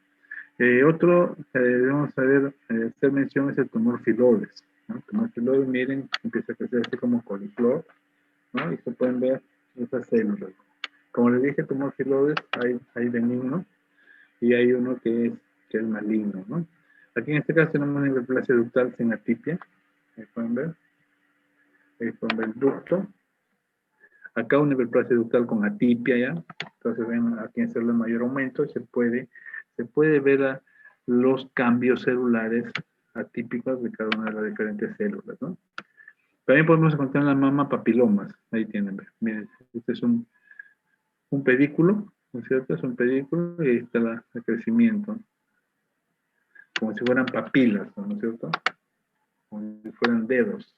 [SPEAKER 1] Otro, debemos saber, hacer mención es el tumor filodes, ¿no? El tumor filodes, miren, empieza a crecer así como coliflor, ¿no? Y se pueden ver esas células. Como les dije, tumor filodes hay benigno y hay uno que es maligno, ¿no? Aquí en este caso tenemos una hiperplasia ductal sin atipia, pueden ver, ahí pueden ver el ducto. Acá una hiperplasia ductal con atipia ya, entonces ven aquí en célula mayor aumento y se puede ver los cambios celulares atípicos de cada una de las diferentes células, ¿no? También podemos encontrar en la mama papilomas, ahí tienen, miren, este es un pedículo, ¿no es cierto? Es un pedículo y ahí está el crecimiento, como si fueran papilas, ¿no es cierto? Como si fueran dedos.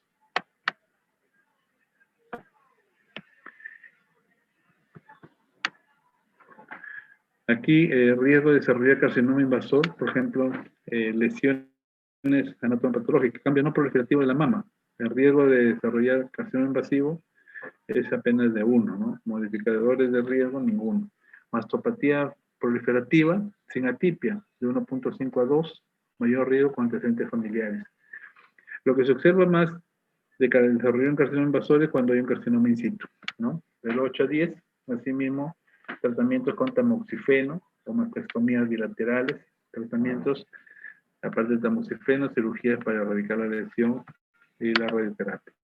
[SPEAKER 1] Aquí, riesgo de desarrollar carcinoma invasor, por ejemplo, lesiones anatomopatológicas, cambio no proliferativo de la mama. El riesgo de desarrollar carcinoma invasivo es apenas de 1, ¿no? Modificadores de riesgo, ninguno. Mastopatía proliferativa sin atipia, de 1.5 a 2, mayor riesgo con antecedentes familiares. Lo que se observa más de desarrollo de un carcinoma invasor es cuando hay un carcinoma in situ, ¿no? Del 8 a 10, asimismo, tratamientos con tamoxifeno, o mastectomías bilaterales, tratamientos, aparte de tamoxifeno, cirugías para erradicar la lesión y la radioterapia.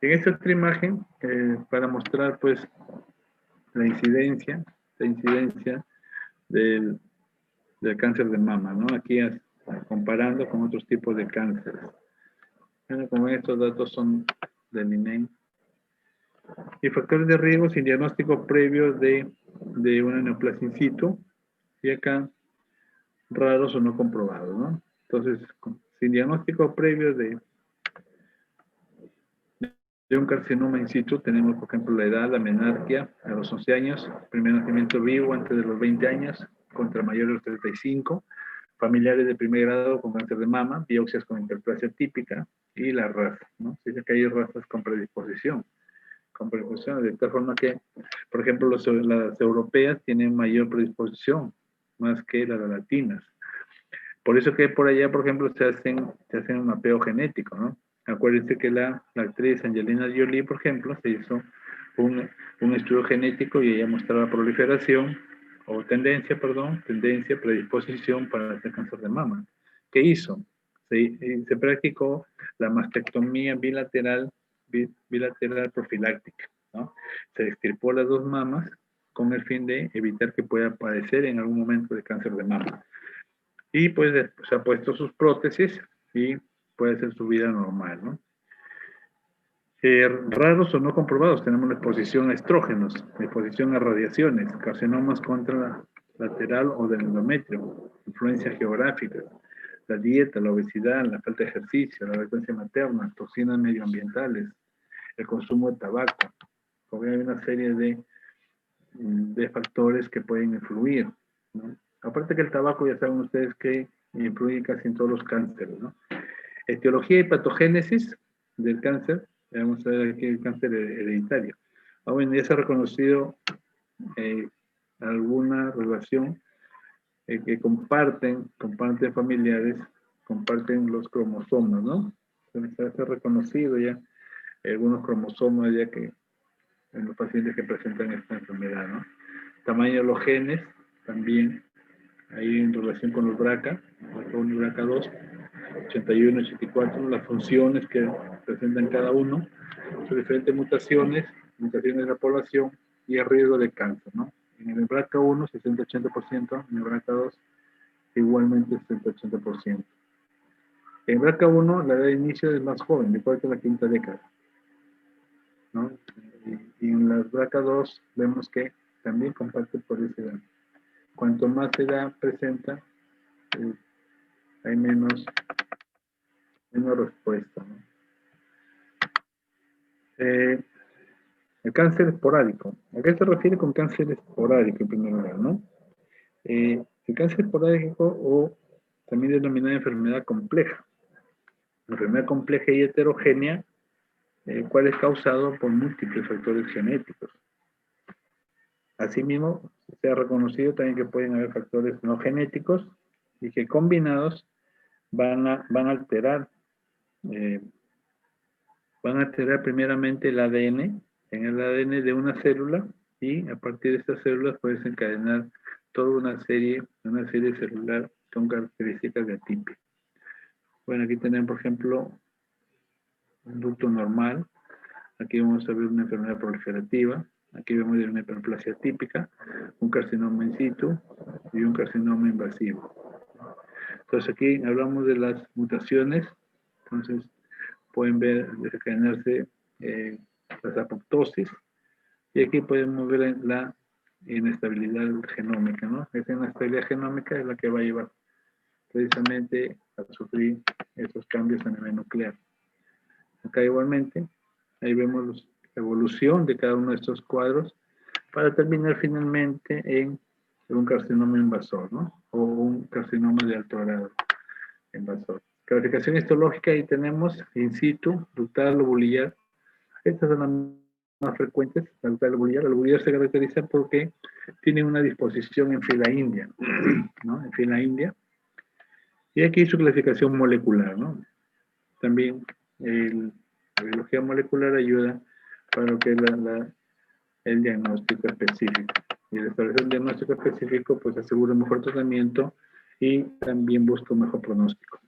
[SPEAKER 1] En esta otra imagen, para mostrar pues la incidencia del cáncer de mama, ¿no? Aquí comparando con otros tipos de cánceres. Bueno, como estos datos son del INEM. Y factores de riesgo sin diagnóstico previo de una neoplasia in situ. Y acá, raros o no comprobados, ¿no? Entonces, sin diagnóstico previo de un carcinoma in situ, tenemos, por ejemplo, la edad, la menarquia, a los 11 años, primer nacimiento vivo antes de los 20 años, contra mayores de los 35, familiares de primer grado con cáncer de mama, biopsias con hiperplasia típica y la raza, ¿no? Se dice que hay razas con predisposición, de tal forma que, por ejemplo, las europeas tienen mayor predisposición, más que las latinas. Por eso que por allá, por ejemplo, se hacen un mapeo genético, ¿no? Acuérdense que la actriz Angelina Jolie, por ejemplo, se hizo un estudio genético y ella mostraba proliferación, o tendencia, predisposición para hacer cáncer de mama. ¿Qué hizo? Se practicó la mastectomía bilateral profiláctica, ¿no? Se extirpó las dos mamas con el fin de evitar que pueda padecer en algún momento de cáncer de mama. Y pues se ha puesto sus prótesis y puede ser su vida normal, ¿no? Raros o no comprobados, tenemos la exposición a estrógenos, la exposición a radiaciones, carcinomas contralateral o del endometrio, influencias geográficas, la dieta, la obesidad, la falta de ejercicio, la lactancia materna, toxinas medioambientales, el consumo de tabaco. Como hay una serie de factores que pueden influir, ¿no? Aparte que el tabaco, ya saben ustedes que influye casi en todos los cánceres, ¿no? Etiología y patogénesis del cáncer. Vamos a ver aquí el cáncer hereditario. Hoy en día se ha reconocido alguna relación que comparten familiares, comparten los cromosomas, ¿no? Se ha reconocido ya algunos cromosomas ya que en los pacientes que presentan esta enfermedad, ¿no? Tamaño de los genes también, ahí en relación con los BRCA1 y BRCA2, 81, 84, las funciones que presentan cada uno, sus diferentes mutaciones de la población y el riesgo de cáncer, ¿no? En el BRCA1, 60-80%, en el BRCA2, igualmente 60-80%. En BRCA1, la edad de inicio es más joven, de cuarta a la quinta década, ¿no? Y en las BRCA2 vemos que también comparte por esa edad. Cuanto más edad presenta, hay menos respuesta, ¿no? El cáncer esporádico. ¿A qué se refiere con cáncer esporádico en primer lugar, no? El cáncer esporádico o también denominada enfermedad compleja. La enfermedad compleja y heterogénea, cual es causado por múltiples factores genéticos. Asimismo, se ha reconocido también que pueden haber factores no genéticos y que combinados van a alterar primeramente el ADN, en el ADN de una célula, y a partir de estas células puedes encadenar toda una serie celular con características de atípica. Bueno, aquí tenemos, por ejemplo, un ducto normal. Aquí vamos a ver una enfermedad proliferativa. Aquí vemos una hiperplasia típica, un carcinoma in situ y un carcinoma invasivo. Entonces aquí hablamos de las mutaciones. Entonces pueden ver desencadenarse las apoptosis. Y aquí podemos ver la inestabilidad genómica, ¿no? Esa inestabilidad genómica es la que va a llevar precisamente a sufrir esos cambios a nivel nuclear. Acá igualmente, ahí vemos la evolución de cada uno de estos cuadros para terminar finalmente en un carcinoma invasor, ¿no? O un carcinoma de alto grado invasor. Clasificación histológica, ahí tenemos in situ, ductal, lobulillar. Estas son las más frecuentes, la ductal lobulillar. La lobulillar se caracteriza porque tiene una disposición en fila india, ¿no? En fila india. Y aquí su clasificación molecular, ¿no? También la biología molecular ayuda para lo que es el diagnóstico específico. Y al establecer un diagnóstico específico, pues asegura un mejor tratamiento y también busca un mejor pronóstico.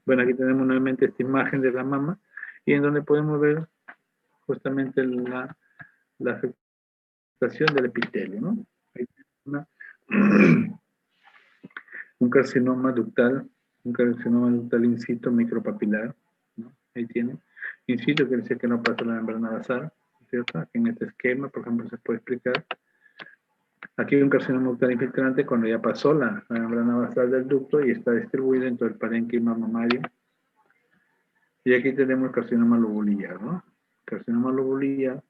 [SPEAKER 1] Bueno, aquí tenemos nuevamente esta imagen de la mama y en donde podemos ver justamente la afectación del epitelio, ¿no? Ahí tenemos un carcinoma ductal in situ micropapilar, ¿no? Ahí tiene. In situ quiere decir que no pasa la membrana basal, ¿cierto? Aquí en este esquema, por ejemplo, se puede explicar. Aquí hay un carcinoma ductal infiltrante cuando ya pasó la membrana basal del ducto y está distribuido en todo el parénquima mamario. Y aquí tenemos el carcinoma lobulillar, ¿no? Carcinoma lobulillar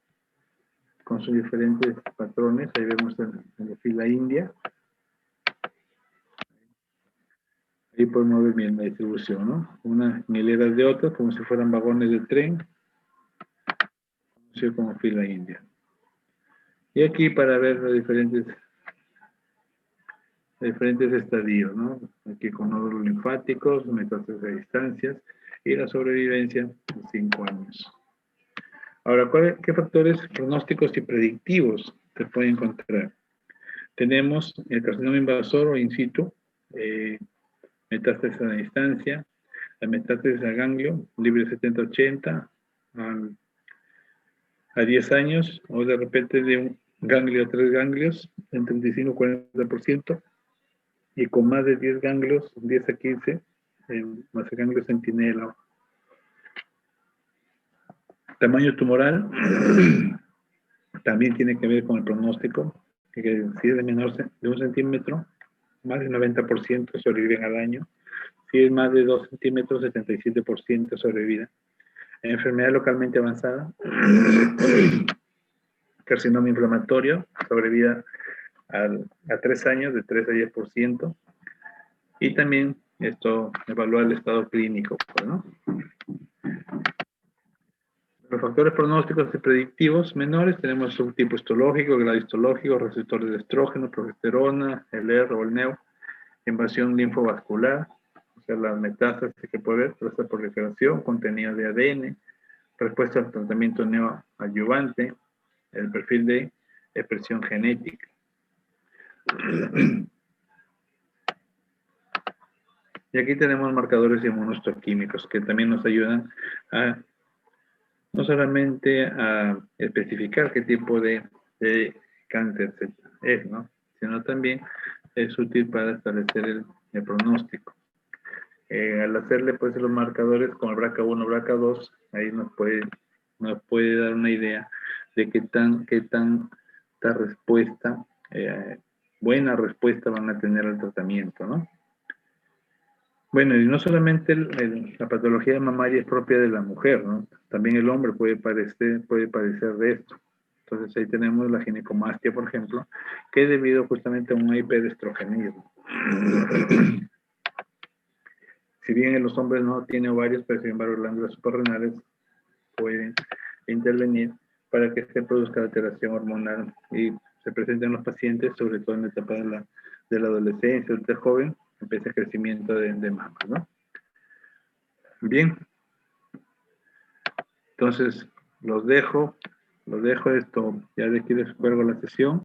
[SPEAKER 1] con sus diferentes patrones. Ahí vemos en la fila india. Ahí podemos ver bien la distribución, ¿no? Una en hileras de otras, como si fueran vagones de tren, conocido como fila india. Y aquí para ver los diferentes estadios, ¿no? Aquí con nódulos linfáticos, metástasis a distancias y la sobrevivencia en 5 años. Ahora, ¿qué factores pronósticos y predictivos se pueden encontrar? Tenemos el carcinoma invasor o in situ, metástasis a distancia, la metástasis a ganglio, libre 70-80, a 10 años, o de repente de un ganglio a 3 ganglios, en 35-40%, y con más de 10 ganglios, 10 a 15, más ganglios centinela. Tamaño tumoral también tiene que ver con el pronóstico, que si es de menor de 1 centímetro, más del 90% sobreviven al año. Si es más de 2 centímetros, 77% sobrevida. Enfermedad localmente avanzada, carcinoma inflamatorio, sobrevida a 3 años, de 3 a 10%. Y también esto evalúa el estado clínico, ¿no? Los factores pronósticos y predictivos menores tenemos subtipo histológico, grado histológico, receptores de estrógeno, progesterona, el ER o el NEO, invasión linfovascular, o sea, las metástasis que puede haber tras la proliferación, contenido de ADN, respuesta al tratamiento neoadyuvante, el perfil de expresión genética. Y aquí tenemos marcadores inmunohistoquímicos que también nos ayudan a no solamente a especificar qué tipo de cáncer es, ¿no? Sino también es útil para establecer el pronóstico. Al hacerle pues los marcadores con el BRCA1, BRCA2, ahí nos puede dar una idea de qué tanta respuesta, buena respuesta van a tener al tratamiento, ¿no? Bueno, y no solamente la patología mamaria es propia de la mujer, ¿no? También el hombre puede padecer de esto. Entonces ahí tenemos la ginecomastia, por ejemplo, que es debido justamente a un hiperestrogenismo. Si bien en los hombres no tiene ovarios, pero sin embargo glándulas suprarrenales pueden intervenir para que se produzca alteración hormonal y se presenta en los pacientes, sobre todo en la etapa de la adolescencia, del joven, empieza el crecimiento de mamas, ¿no? Bien, entonces los dejo esto, ya de aquí les cuelgo la sesión.